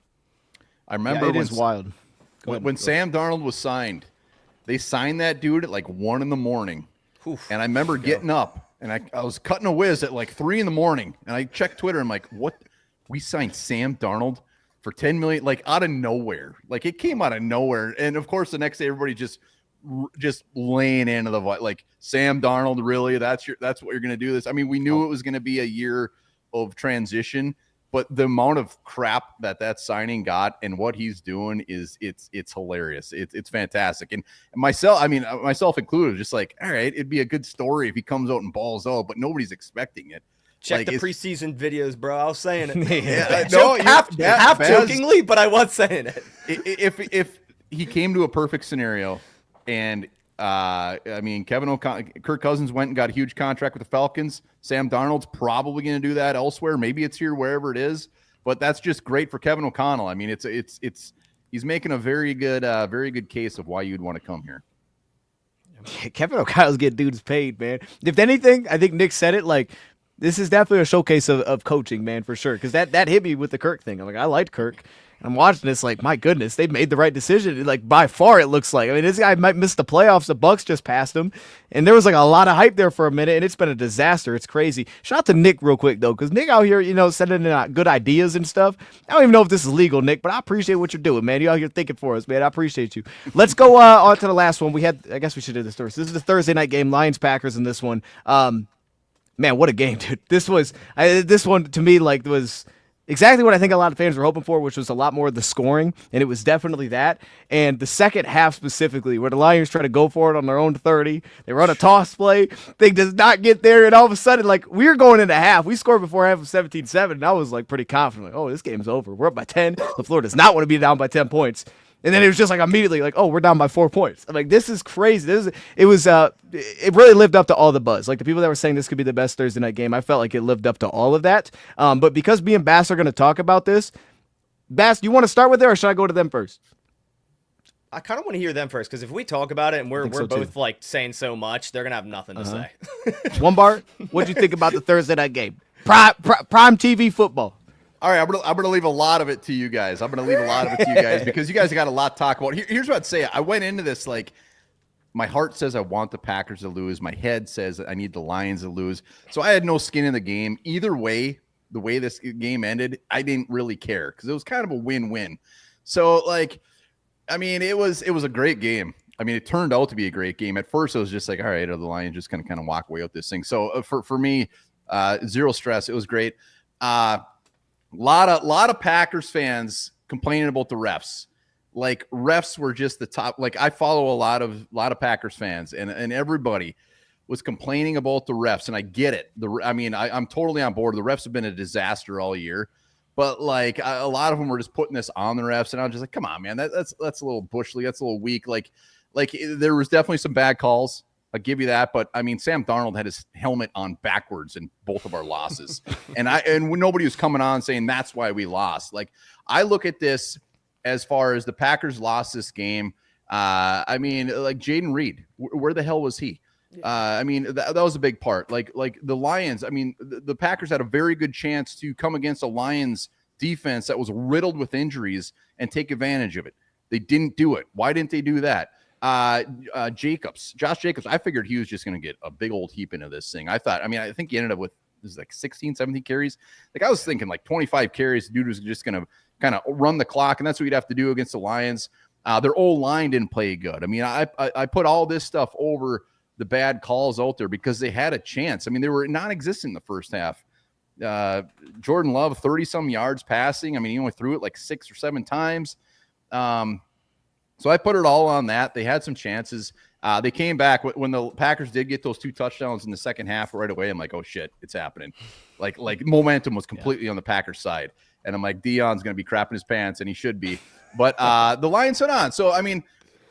Speaker 4: I remember
Speaker 1: it is wild.
Speaker 4: When Sam Darnold was signed, they signed that dude at like 1 a.m.
Speaker 2: Oof.
Speaker 4: And I remember getting up, and I was cutting a whiz at like 3 a.m. And I checked Twitter. And I'm like, what? We signed Sam Darnold for $10 million, like out of nowhere. Like it came out of nowhere. And of course, the next day, everybody just laying into the like Sam Darnold. Really, that's what you're going to do this. I mean, we knew it was going to be a year of transition. But the amount of crap that signing got and what he's doing it's hilarious. It's fantastic. And myself included, just like, all right, it'd be a good story if he comes out and balls out, but nobody's expecting it.
Speaker 2: Check the preseason videos, bro. I was saying it.
Speaker 4: half
Speaker 2: jokingly, but I was saying it.
Speaker 4: If he came to a perfect scenario, and Kirk Cousins went and got a huge contract with the Falcons. Sam Darnold's probably going to do that elsewhere. Maybe it's here, wherever it is. But that's just great for Kevin O'Connell. I mean, he's making a very good case of why you'd want to come here.
Speaker 1: Kevin O'Connell's getting dudes paid, man. If anything, I think Nick said it, like, this is definitely a showcase of coaching, man, for sure. Because that hit me with the Kirk thing. I'm like, I liked Kirk. I'm watching this like, my goodness, they made the right decision. Like, by far, it looks like. I mean, this guy might miss the playoffs. The Bucs just passed him. And there was like a lot of hype there for a minute, and it's been a disaster. It's crazy. Shout out to Nick real quick, though, because Nick out here, sending in good ideas and stuff. I don't even know if this is legal, Nick, but I appreciate what you're doing, man. You out here thinking for us, man. I appreciate you. Let's go on to the last one. I guess we should do this first. This is the Thursday night game, Lions-Packers in this one. Man, what a game, dude. This one, to me, like, was exactly what I think a lot of fans were hoping for, which was a lot more of the scoring, and it was definitely that. And the second half specifically, where the Lions try to go for it on their own 30, they run a toss play, thing does not get there, and all of a sudden, like, we were going into half. We scored before half of 17-7, and I was, like, pretty confident. Like, oh, this game's over. We're up by 10. LaFleur does not want to be down by 10 points. And then it was just like immediately like, oh, we're down by 4 points. I'm like, this is crazy. It really lived up to all the buzz. Like the people that were saying this could be the best Thursday night game, I felt like it lived up to all of that. But because me and Bass are going to talk about this, Bass, do you want to start with it, or should I go to them first?
Speaker 2: I kind of want to hear them first, because if we talk about it and we're
Speaker 1: so
Speaker 2: both like saying so much, they're gonna have nothing to say.
Speaker 1: One bar. What'd you think about the Thursday night game? Prime TV football.
Speaker 4: All right, I'm gonna leave a lot of it to you guys. Because you guys got a lot to talk about. Here's what I'd say. I went into this like my heart says I want the Packers to lose. My head says I need the Lions to lose. So I had no skin in the game. Either way, the way this game ended, I didn't really care because it was kind of a win-win. So like, I mean, it was a great game. I mean, it turned out to be a great game. At first, it was just like, all right, are the Lions just gonna kind of walk away with this thing? So for me, zero stress. It was great. Lot of Packers fans complaining about the refs. like refs were just the top. Like I follow a lot of Packers fans, and everybody was complaining about the refs, and I get it. I'm totally on board. The refs have been a disaster all year, but like a lot of them were just putting this on the refs, and I was just like, come on, man, that's a little bush league. That's a little weak. Like there was definitely some bad calls. I'll give you that, but I mean, Sam Darnold had his helmet on backwards in both of our losses, and when nobody was coming on saying that's why we lost. Like I look at this as far as the Packers lost this game. I mean, like Jaden Reed, where the hell was he? I mean, that was a big part. Like the Lions. I mean, the Packers had a very good chance to come against a Lions defense that was riddled with injuries and take advantage of it. They didn't do it. Why didn't they do that? Josh Jacobs, I figured he was just going to get a big old heap into this thing. I think he ended up with like 16, 17 carries. Like I was thinking like 25 carries. Dude was just going to kind of run the clock. And that's what you'd have to do against the Lions. Their old line didn't play good. I mean, I put all this stuff over the bad calls out there because they had a chance. I mean, they were non-existent in the first half. Jordan Love, 30 some yards passing. I mean, he only threw it like 6 or 7 times. So I put it all on that. They had some chances. They came back when the Packers did get those 2 touchdowns in the second half right away. I'm like, oh shit, it's happening. Like momentum was completely on the Packers side. And I'm like, Dion's going to be crapping his pants, and he should be. But the Lions hit on. So, I mean,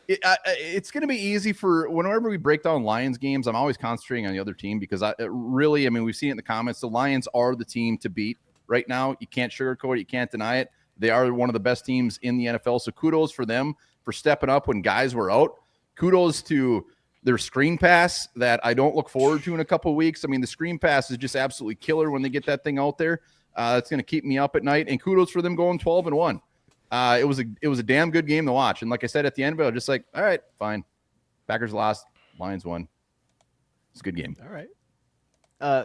Speaker 4: it's going to be easy for whenever we break down Lions games. I'm always concentrating on the other team because we've seen it in the comments. The Lions are the team to beat right now. You can't sugarcoat it. You can't deny it. They are one of the best teams in the NFL. So kudos for them for stepping up when guys were out. Kudos to their screen pass that I don't look forward to in a couple of weeks. I mean, the screen pass is just absolutely killer when they get that thing out there. That's going to keep me up at night. And kudos for them going 12-1. It was a damn good game to watch. And like I said, at the end of it, I was just like, all right, fine. Packers lost, Lions won. It's a good game.
Speaker 1: All right.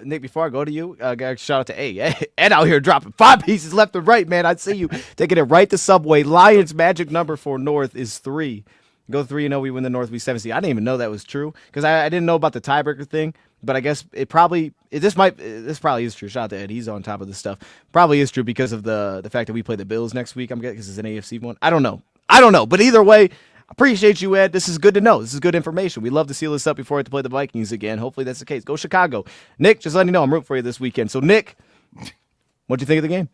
Speaker 1: Nick, before I go to you, shout out to Ed out here dropping 5 pieces left and right, man. I see you taking it right to Subway. Lions magic number for North is 3. Go 3-0. We win the North. We 7-seed. I didn't even know that was true because I didn't know about the tiebreaker thing. But I guess this probably is true. Shout out to Ed. He's on top of this stuff. Probably is true because of the fact that we play the Bills next week. I'm guessing because it's an AFC one. I don't know. But either way, appreciate you, Ed. This is good to know. This is good information. We love to seal this up before we have to play the Vikings again. Hopefully that's the case. Go Chicago. Nick, just letting you know I'm rooting for you this weekend. So, Nick, what'd you think of the game?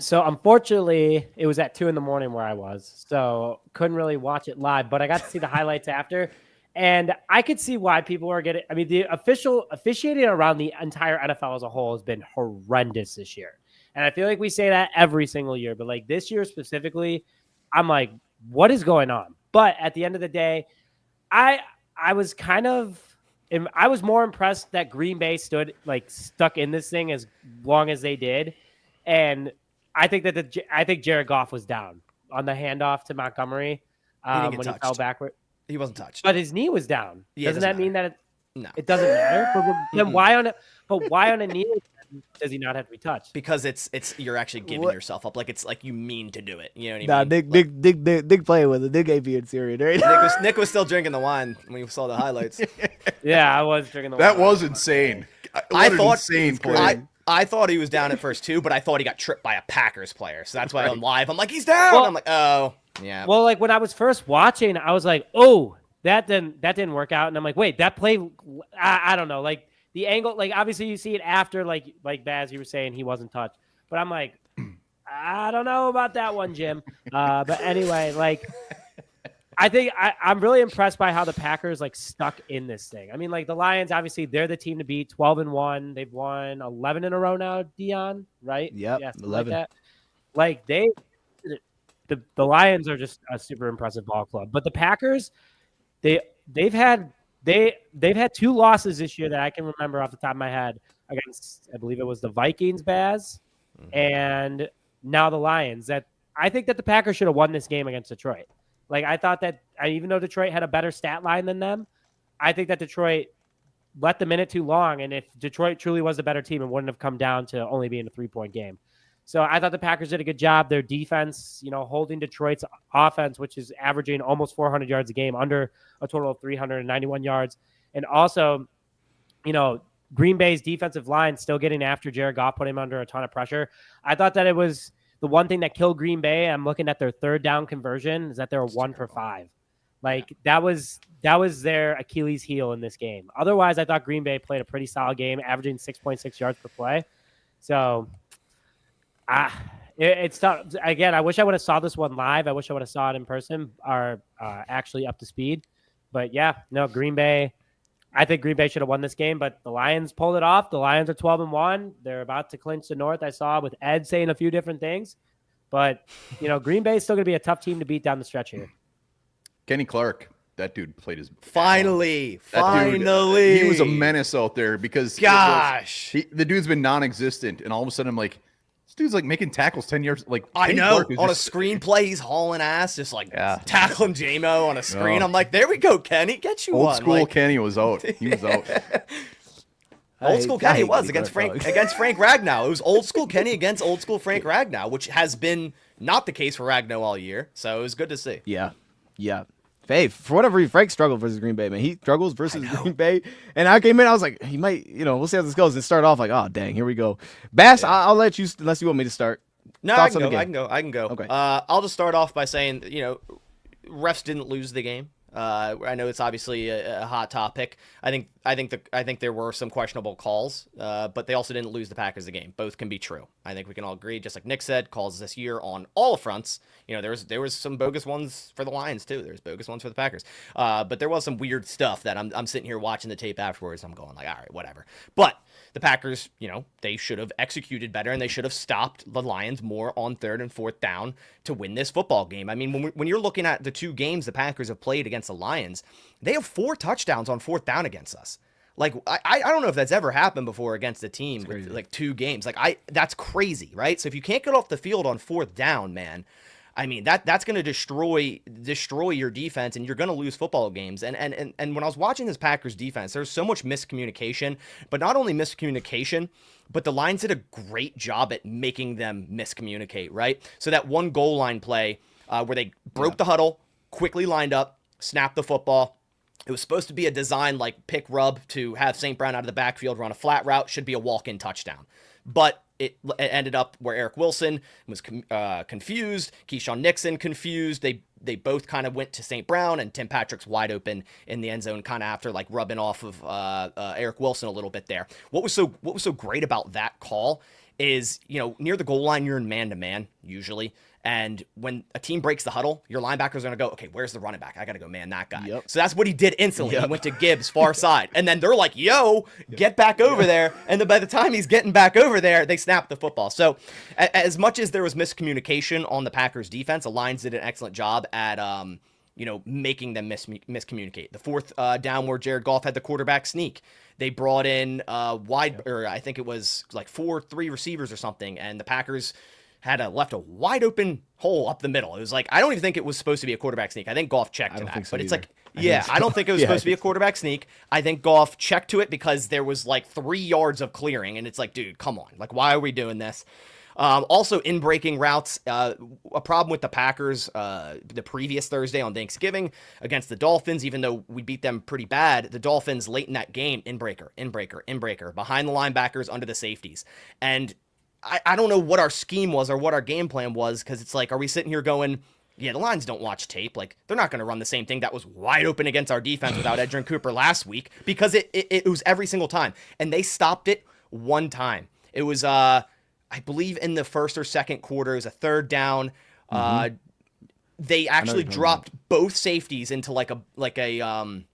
Speaker 3: So unfortunately, it was at 2 a.m. where I was, so couldn't really watch it live. But I got to see the highlights after, and I could see why people are getting. I mean, the officiating around the entire NFL as a whole has been horrendous this year, and I feel like we say that every single year. But like this year specifically, I'm like, what is going on? But at the end of the day, I was more impressed that Green Bay stuck in this thing as long as they did. And I think that Jared Goff was down on the handoff to Montgomery when he fell backward.
Speaker 2: He wasn't touched,
Speaker 3: but his knee was down.
Speaker 2: Yeah,
Speaker 3: doesn't that mean that it doesn't matter? But then why on a knee does he not have to be touched?
Speaker 2: Because it's you're actually giving yourself up. Like it's like you mean to do it. You know what I mean?
Speaker 1: Nick playing with it. Nick ain't being serious. Right?
Speaker 2: Nick was still drinking the wine when you saw the highlights.
Speaker 3: Yeah, I was drinking the wine.
Speaker 4: That was insane.
Speaker 2: I thought he was down at first too, but I thought he got tripped by a Packers player. So that's why I'm live. I'm like, he's down. I'm like, oh, yeah.
Speaker 3: Well, like when I was first watching, I was like, oh, that didn't work out. And I'm like, wait, that play, I don't know. Like the angle, like obviously you see it after, like Baz, you were saying he wasn't touched. But I'm like, I don't know about that one, Jim. But anyway, like I think I'm really impressed by how the Packers like stuck in this thing. I mean, like the Lions, obviously they're the team to beat. 12-1. They've won 11 in a row now, Dion, right?
Speaker 1: Yep,
Speaker 3: yeah,
Speaker 1: 11.
Speaker 3: Like the Lions are just a super impressive ball club. But the Packers, they've had 2 losses this year that I can remember off the top of my head against, I believe it was the Vikings, Baz, and now the Lions. That I think that the Packers should have won this game against Detroit. Like, I thought that even though Detroit had a better stat line than them, I think that Detroit let them in it too long. And if Detroit truly was a better team, it wouldn't have come down to only being a 3-point game. So I thought the Packers did a good job. Their defense, holding Detroit's offense, which is averaging almost 400 yards a game, under a total of 391 yards. And also, Green Bay's defensive line still getting after Jared Goff, putting him under a ton of pressure. I thought that it was the one thing that killed Green Bay, I'm looking at their third down conversion, is that they're 1 for 5. Like that was their Achilles heel in this game. Otherwise, I thought Green Bay played a pretty solid game, averaging 6.6 yards per play. So, it's tough. Again, I wish I would have saw this one live. I wish I would have saw it in person or actually up to speed. But yeah, no, Green Bay. I think Green Bay should have won this game, but the Lions pulled it off. The Lions are 12-1. They're about to clinch the North. I saw with Ed saying a few different things, but Green Bay is still going to be a tough team to beat down the stretch here.
Speaker 4: Kenny Clark, that dude played his
Speaker 2: finally.
Speaker 4: Dude, he was a menace out there because the dude's been non-existent, and all of a sudden I'm like, this dude's like making tackles 10 yards. Like
Speaker 2: I know on a screenplay, he's hauling ass, just like tackling JMO on a screen. I'm like, there we go, Kenny, get you
Speaker 4: old
Speaker 2: one.
Speaker 4: School Kenny was out. He was out.
Speaker 2: Old school Kenny was against Frank Ragnow. It was old school Kenny against old school Frank Ragnow, which has been not the case for Ragnow all year. So it was good to see.
Speaker 1: Yeah. Fave, for whatever reason, Frank struggled versus Green Bay, man. He struggles versus Green Bay. And I came in, I was like, he might, we'll see how this goes. And start off like, oh, dang, here we go. Bass, I'll let you, unless you want me to start.
Speaker 2: No, I can go.
Speaker 1: Okay.
Speaker 2: I'll just start off by saying, refs didn't lose the game. I know it's obviously a hot topic. I think there were some questionable calls, but they also didn't lose the Packers the game. Both can be true. I think we can all agree. Just like Nick said, calls this year on all fronts. There was some bogus ones for the Lions too. There's bogus ones for the Packers. But there was some weird stuff that I'm sitting here watching the tape afterwards. I'm going like, all right, whatever. But the Packers, they should have executed better, and they should have stopped the Lions more on 3rd and 4th down to win this football game. I mean, when you're looking at the 2 games the Packers have played against the Lions, they have 4 touchdowns on 4th down against us. Like, I don't know if that's ever happened before against a team with like 2 games. Like, that's crazy, right? So if you can't get off the field on 4th down, man, I mean, that's going to destroy your defense, and you're going to lose football games. And when I was watching this Packers defense, there's so much miscommunication, but not only miscommunication, but the Lions did a great job at making them miscommunicate, right? So that one goal line play where they broke the huddle, quickly lined up, snapped the football. It was supposed to be a design like pick rub to have St. Brown out of the backfield, run a flat route, should be a walk-in touchdown. But it ended up where Eric Wilson was confused, Keyshawn Nixon confused. They both kind of went to St. Brown, and Tim Patrick's wide open in the end zone, kind of after like rubbing off of Eric Wilson a little bit there. What was so great about that call is, near the goal line, you're in man-to-man usually. And when a team breaks the huddle, your linebackers are going to go, okay, where's the running back? I got to go man that guy. Yep. So that's what he did instantly. He went to Gibbs, far side. And then they're like, yo, get back over there. And then by the time he's getting back over there, they snapped the football. So as much as there was miscommunication on the Packers defense, the Lions did an excellent job at making them miscommunicate. The 4th down where Jared Goff had the quarterback sneak, they brought in or I think it was like 4-3 receivers or something, and the Packers had left a wide open hole up the middle. It was like, I don't even think it was supposed to be a quarterback sneak. I think Goff checked to that, but it's like, I don't think it was supposed to be a quarterback sneak. I think Goff checked to it because there was like 3 yards of clearing, and it's like, dude, come on. Like, why are we doing this? Also, in breaking routes, a problem with the Packers the previous Thursday on Thanksgiving against the Dolphins, even though we beat them pretty bad, the Dolphins late in that game, in breaker, behind the linebackers, under the safeties. And I don't know what our scheme was or what our game plan was, because it's like, are we sitting here going, the Lions don't watch tape. Like, they're not going to run the same thing that was wide open against our defense without Edgerrin Cooper last week, because it was every single time. And they stopped it one time. It was, I believe, in the 1st or 2nd quarter. It was a 3rd down. They actually dropped both safeties into like a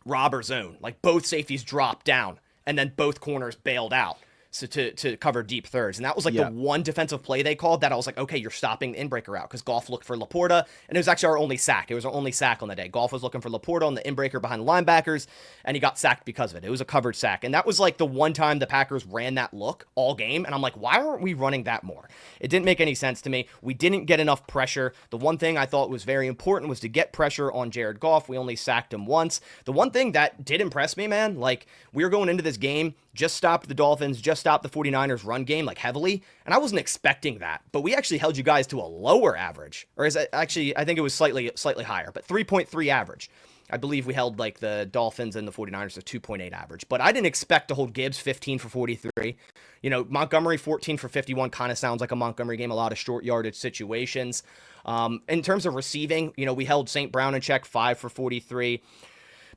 Speaker 2: robber zone. Like, both safeties dropped down, and then both corners bailed out. So to cover deep thirds. And that was like the one defensive play they called that I was like, okay, you're stopping the inbreaker route, because Goff looked for Laporta, and it was actually our only sack. It was our only sack on the day. Goff was looking for Laporta on the inbreaker behind the linebackers, and he got sacked because of it. It was a covered sack. And that was like the one time the Packers ran that look all game. And I'm like, why aren't we running that more? It didn't make any sense to me. We didn't get enough pressure. The one thing I thought was very important was to get pressure on Jared Goff. We only sacked him once. The one thing that did impress me, man, like, we were going into this game, just stopped the Dolphins, just stopped the 49ers run game, like, heavily. And I wasn't expecting that, but we actually held you guys to a lower average, or is it actually, I think it was slightly higher, but 3.3 average. I believe we held like the Dolphins and the 49ers to 2.8 average, but I didn't expect to hold Gibbs 15 for 43. You know, Montgomery 14 for 51 kind of sounds like a Montgomery game, a lot of short yardage situations. In terms of receiving, you know, we held St. Brown in check 5 for 43.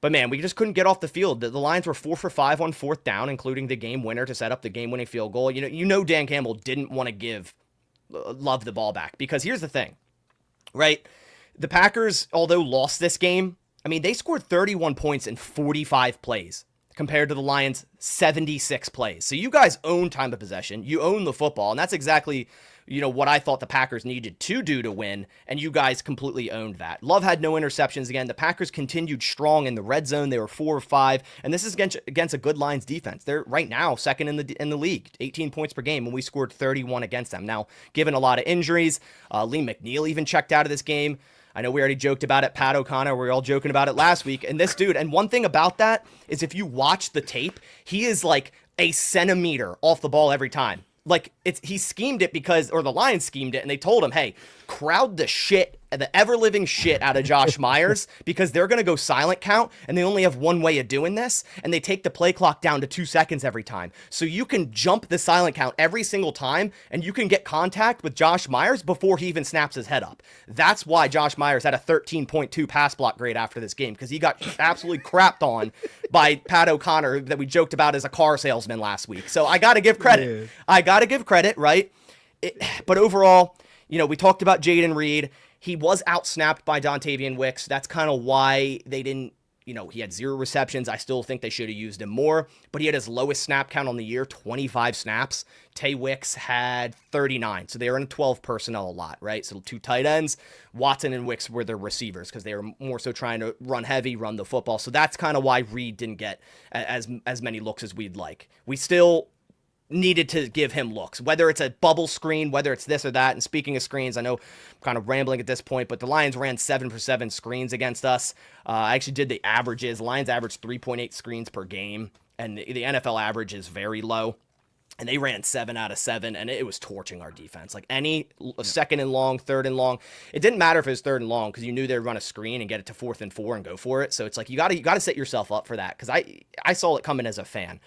Speaker 2: But man, we just couldn't get off the field. The Lions were 4 for 5 on fourth down, including the game winner to set up the game-winning field goal. You know, Dan Campbell didn't want to give Love the ball back, because here's the thing, right? The Packers, although lost this game, I mean, they scored 31 points in 45 plays compared to the Lions' 76 plays. So you guys own time of possession. You own the football, and that's exactly, you know, what I thought the Packers needed to do to win, and you guys completely owned that. Love had no interceptions again. The Packers continued strong in the red zone. They were 4 or 5, and this is against a good Lions defense. They're right now second in the league, 18 points per game, and we scored 31 against them. Now, given a lot of injuries, Lee McNeil even checked out of this game. I know we already joked about it, Pat O'Connor. We were all joking about it last week. And this dude, and one thing about that is if you watch the tape, he is like a centimeter off the ball every time. Like, he schemed it or the Lions schemed it, and they told him, hey, crowd the ever-living shit out of Josh Myers, because they're going to go silent count, and they only have one way of doing this, and they take the play clock down to 2 seconds every time. So you can jump the silent count every single time, and you can get contact with Josh Myers before he even snaps his head up. That's why Josh Myers had a 13.2 pass block grade after this game, because he got absolutely crapped on by Pat O'Connor that we joked about as a car salesman last week. So I got to give credit. I got to give credit, right? But overall, you know, we talked about Jaden Reed. He was outsnapped by Dontavian Wicks. That's kind of why they didn't, you know, he had 0 receptions. I still think they should have used him more, but he had his lowest snap count on the year, 25 snaps. Tay Wicks had 39. So they were in 12 personnel a lot, right? So 2 tight ends. Watson and Wicks were their receivers because they were more so trying to run heavy, run the football. So that's kind of why Reed didn't get as many looks as we'd like. We still needed to give him looks, whether it's a bubble screen, whether it's this or that. And speaking of screens, I know I'm kind of rambling at this point, but the Lions ran 7 for 7 screens against us. I actually did the averages. Lions averaged 3.8 screens per game, and the NFL average is very low. And they ran 7 out of 7, and it was torching our defense. Like any second and long, third and long, it didn't matter if it was third and long because you knew they'd run a screen and get it to 4th and 4 and go for it. So it's like you got to set yourself up for that, because I saw it coming as a fan.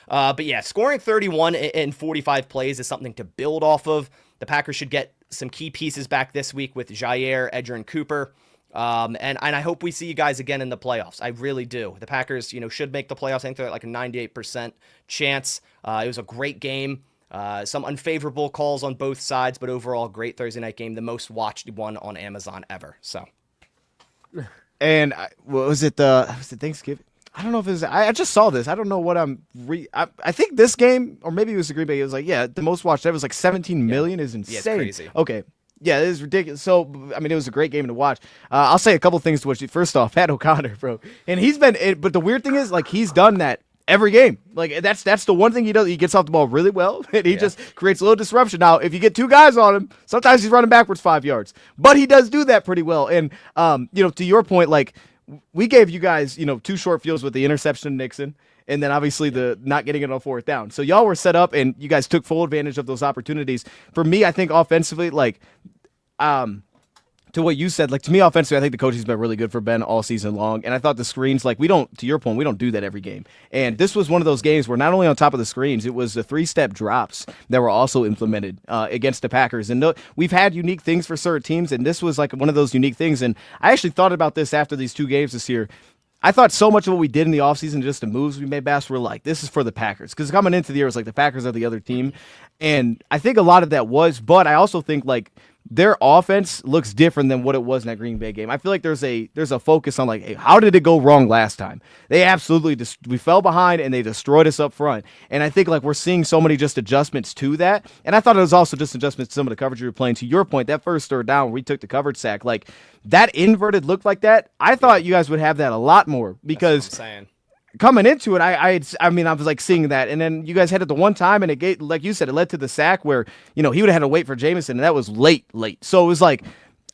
Speaker 2: But yeah, scoring 31 in 45 plays is something to build off of. The Packers should get some key pieces back this week with Jair, Edger, and Cooper. And I hope we see you guys again in the playoffs. I really do. The Packers, you know, should make the playoffs. I think they're at like a 98% chance. It was a great game. Some unfavorable calls on both sides, but overall, great Thursday night game. The most watched one on Amazon ever. So.
Speaker 1: And was it Thanksgiving? I don't know if it was. I just saw this. I don't know what I think this game, or maybe it was the Green Bay. It was like, yeah, the most watched ever was like 17 million. Is insane.
Speaker 2: Yeah, it's crazy.
Speaker 1: Okay. Yeah, it is ridiculous. So, I mean, it was a great game to watch. I'll say a couple things to watch. First off, Pat O'Connor, bro. And but the weird thing is, like, he's done that every game. Like, that's the one thing he does. He gets off the ball really well, and he just creates a little disruption. Now, if you get 2 guys on him, sometimes he's running backwards 5 yards. But he does do that pretty well. And, you know, to your point, like, we gave you guys, you know, 2 short fields with the interception of Nixon, and then obviously the not getting it on 4th down. So y'all were set up, and you guys took full advantage of those opportunities. For me, I think offensively, like, to what you said, like, to me offensively, I think the coaching's been really good for Ben all season long. And I thought the screens, like, to your point, we don't do that every game. And this was one of those games where not only on top of the screens, it was the 3-step drops that were also implemented against the Packers. And we've had unique things for certain teams, and this was like one of those unique things. And I actually thought about this after these 2 games this year. I thought so much of what we did in the offseason, just the moves we made, Bass, were like, this is for the Packers. Because coming into the year, it was like the Packers are the other team. And I think a lot of that was, but I also think, like, their offense looks different than what it was in that Green Bay game. I feel like there's a focus on, like, hey, how did it go wrong last time? They absolutely we fell behind and they destroyed us up front. And I think, like, we're seeing so many just adjustments to that. And I thought it was also just adjustments to some of the coverage you were playing. To your point, that first 3rd down where we took the coverage sack, like, that inverted look like that, I thought you guys would have that a lot more, because
Speaker 2: That's what I'm saying.
Speaker 1: Coming into it, I was like seeing that, and then you guys had it the one time, and it gave, like you said, it led to the sack where, you know, he would have had to wait for Jameson, and that was late. So it was like,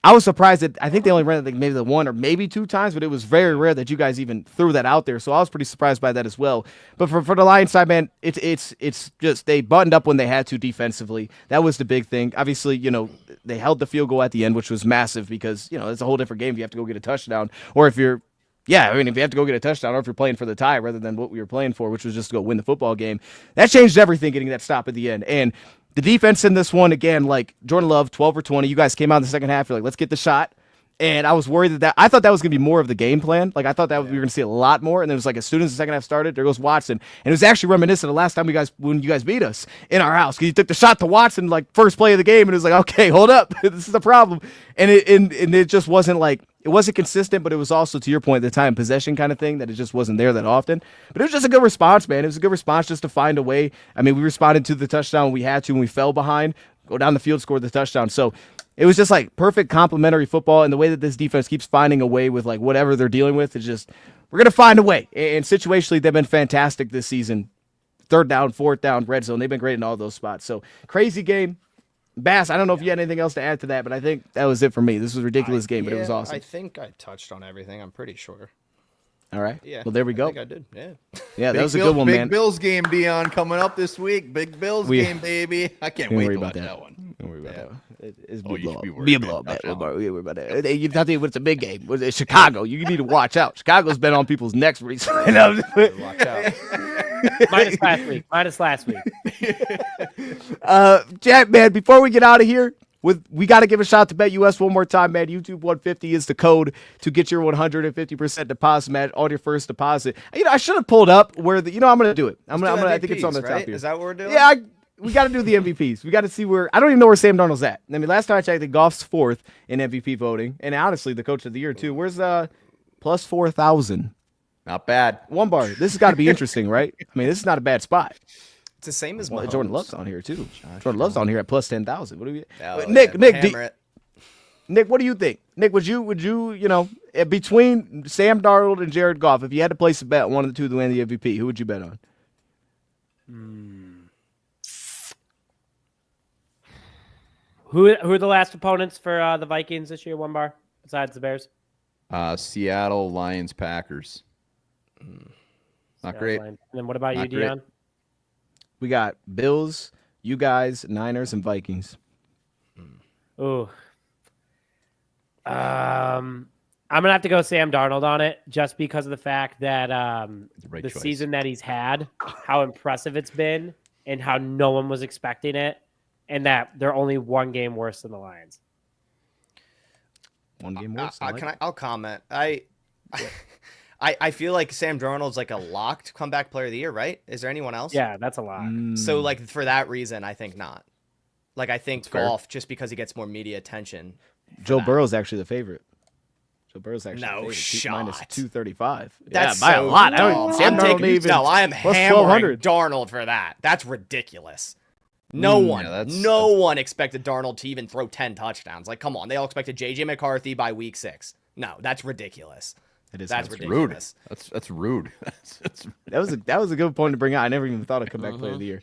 Speaker 1: I was surprised that I think they only ran it like maybe the 1 or maybe 2 times, but it was very rare that you guys even threw that out there. So I was pretty surprised by that as well. But for the Lions side, man, it's just they buttoned up when they had to defensively. That was the big thing. Obviously, you know, they held the field goal at the end, which was massive because, you know, it's a whole different game if you have to go get a touchdown, or if you're Yeah, I mean, if you have to go get a touchdown or if you're playing for the tie rather than what we were playing for, which was just to go win the football game, that changed everything getting that stop at the end. And the defense in this one, again, like Jordan Love, 12 or 20. You guys came out in the second half. You're like, let's get the shot. And I was worried that I thought that was going to be more of the game plan. Like, I thought that we were going to see a lot more. And then it was like, as soon as the second half started, there goes Watson. And it was actually reminiscent of the last time when you guys beat us in our house. Because you took the shot to Watson, like, first play of the game. And it was like, okay, hold up. This is a problem. And it just wasn't like, it wasn't consistent, but it was also, to your point, the time possession kind of thing, that it just wasn't there that often. But it was just a good response, man. It was a good response just to find a way. I mean, we responded to the touchdown when we had to, and we fell behind, go down the field, score the touchdown. So it was just like perfect complementary football, and the way that this defense keeps finding a way with like whatever they're dealing with is just, we're going to find a way. And situationally, they've been fantastic this season. Third down, fourth down, red zone. They've been great in all those spots. So crazy game. Bass, I don't know if you had anything else to add to that, but I think that was it for me. This was a ridiculous game, but it was awesome.
Speaker 2: I think I touched on everything. I'm pretty sure.
Speaker 1: All right.
Speaker 2: Yeah.
Speaker 1: Well, there we go.
Speaker 2: I think I did. Yeah.
Speaker 1: Yeah, that was a good one, man.
Speaker 4: Big Bills game, Dion, coming up this week. Big Bills game, baby. I can't wait to watch that one.
Speaker 1: Don't worry about that one. It's
Speaker 4: Oh, you should be worried,
Speaker 1: be a
Speaker 4: man.
Speaker 1: blowout, man.
Speaker 4: Not
Speaker 1: Don't worry about that. You thought it's a big game. It's Chicago. You need to watch out. Chicago's been on people's necks recently.
Speaker 2: Watch out.
Speaker 3: Minus last week.
Speaker 1: Jack, man, before we get out of here, we got to give a shout to BetUS one more time, man. YouTube 150 is the code to get your 150% deposit match on your first deposit. You know, I should have pulled up where I'm going to do it. I think it's on the
Speaker 2: MVPs,
Speaker 1: top
Speaker 2: right?
Speaker 1: here.
Speaker 2: Is that what we're doing?
Speaker 1: Yeah, we got to do the MVPs. We got to see where. I don't even know where Sam Darnold's at. I mean, last time I checked, Goff's fourth in MVP voting, and honestly, the coach of the year too. Where's plus 4,000?
Speaker 4: Not bad.
Speaker 1: One bar. This has got to be interesting, right? I mean, this is not a bad spot.
Speaker 2: It's the same as
Speaker 1: Well,
Speaker 2: Mahomes.
Speaker 1: Jordan Love's on here too. Jordan Love's on here at plus 10,000. What do we?
Speaker 2: Oh,
Speaker 1: Nick,
Speaker 2: hammer it.
Speaker 1: Nick, what do you think? Nick, would you, between Sam Darnold and Jared Goff, if you had to place a bet, one of the two to win the MVP, who would you bet on?
Speaker 3: Who are the last opponents for the Vikings this year, one bar, besides the Bears?
Speaker 4: Seattle, Lions, Packers. Not great.
Speaker 3: And then what about
Speaker 4: Not
Speaker 3: you,
Speaker 4: great.
Speaker 3: Dion?
Speaker 1: We got Bills, you guys, Niners, and Vikings.
Speaker 3: Ooh. I'm gonna have to go Sam Darnold on it, just because of the fact that
Speaker 4: right
Speaker 3: the
Speaker 4: choice.
Speaker 3: season that he's had, how impressive it's been, and how no one was expecting it, and that they're only one game worse than the Lions.
Speaker 1: One game worse.
Speaker 2: I'll comment. I feel like Sam Darnold's like a locked comeback player of the year, right? Is there anyone else?
Speaker 3: Yeah, that's a lot.
Speaker 2: So like for that reason, I think not. Like I think
Speaker 4: fair.
Speaker 2: Goff, just because he gets more media attention.
Speaker 1: Joe Burrow's actually the favorite. Joe Burrow's actually
Speaker 2: No
Speaker 1: the favorite.
Speaker 2: shot.
Speaker 1: Minus 235.
Speaker 2: That's
Speaker 1: by
Speaker 2: so
Speaker 1: a lot.
Speaker 2: dumb.
Speaker 1: Sam Darnold even
Speaker 2: I am
Speaker 1: plus
Speaker 2: hammering
Speaker 1: 1,200.
Speaker 2: Darnold for that. That's ridiculous. No one expected Darnold to even throw 10 touchdowns. Like, come on, they all expected JJ McCarthy by week 6. No, that's ridiculous.
Speaker 1: That's
Speaker 2: ridiculous.
Speaker 4: Rude. That's rude.
Speaker 1: That was a good point to bring out. I never even thought of comeback player of the year.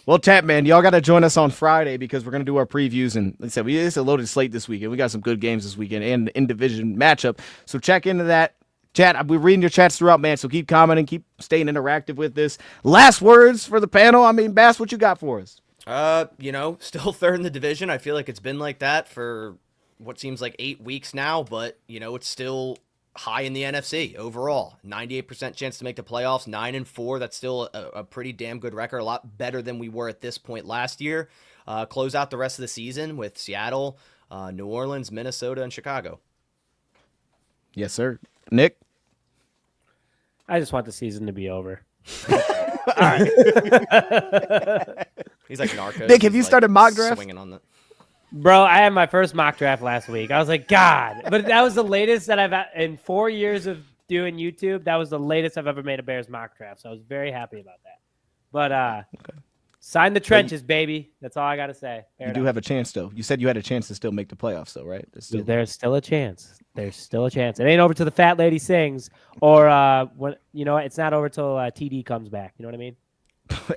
Speaker 1: Well, chat, man, y'all got to join us on Friday because we're going to do our previews. And like I said, it's a loaded slate this weekend. We got some good games this weekend and in-division matchup. So check into that. Chat, we're reading your chats throughout, man. So keep commenting, keep staying interactive with this. Last words for the panel. I mean, Bass, what you got for us?
Speaker 2: Still third in the division. I feel like it's been like that for what seems like 8 weeks now, but it's still high in the NFC overall. 98% chance to make the playoffs, 9-4. That's still a pretty damn good record, a lot better than we were at this point last year. Close out the rest of the season with Seattle, New Orleans, Minnesota, and Chicago.
Speaker 1: Yes, sir. Nick?
Speaker 3: I just want the season to be over.
Speaker 1: All right.
Speaker 2: He's like Narcos.
Speaker 1: Nick, have you started mock draft?
Speaker 2: Swinging on the...
Speaker 3: Bro, I had my first mock draft last week. I was like, God. But that was the latest that I've in 4 years of doing YouTube. That was the latest I've ever made a Bears mock draft. So I was very happy about that. But sign the trenches, baby. That's all I got to say.
Speaker 1: You do have a chance, though. You said you had a chance to still make the playoffs, though, right?
Speaker 3: There's still a chance. There's still a chance. It ain't over till the fat lady sings, or when it's not over till TD comes back. You know what I mean?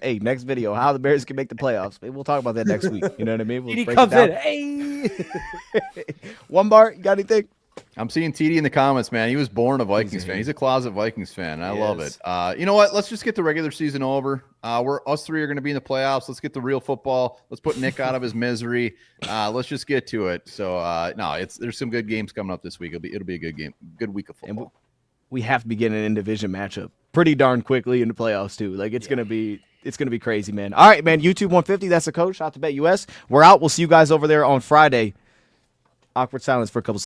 Speaker 1: Hey, next video, how the Bears can make the playoffs. Maybe we'll talk about that next week. You know what I mean? We'll
Speaker 3: TD
Speaker 1: break
Speaker 3: comes
Speaker 1: it down.
Speaker 3: in. Hey.
Speaker 1: One bar, you got anything?
Speaker 4: I'm seeing TD in the comments, man. He was born a Vikings fan. He's a closet Vikings fan. I love
Speaker 2: is.
Speaker 4: it. You know what? Let's just get the regular season over. Us three are going to be in the playoffs. Let's get the real football. Let's put Nick out of his misery. Let's just get to it. So there's some good games coming up this week. It'll be a good game, good week of football.
Speaker 1: we have to be getting an in-division matchup pretty darn quickly in the playoffs too. Like it's gonna be crazy, man. All right, man. YouTube 150. That's the code. Shout out to Bet US. We're out. We'll see you guys over there on Friday. Awkward silence for a couple.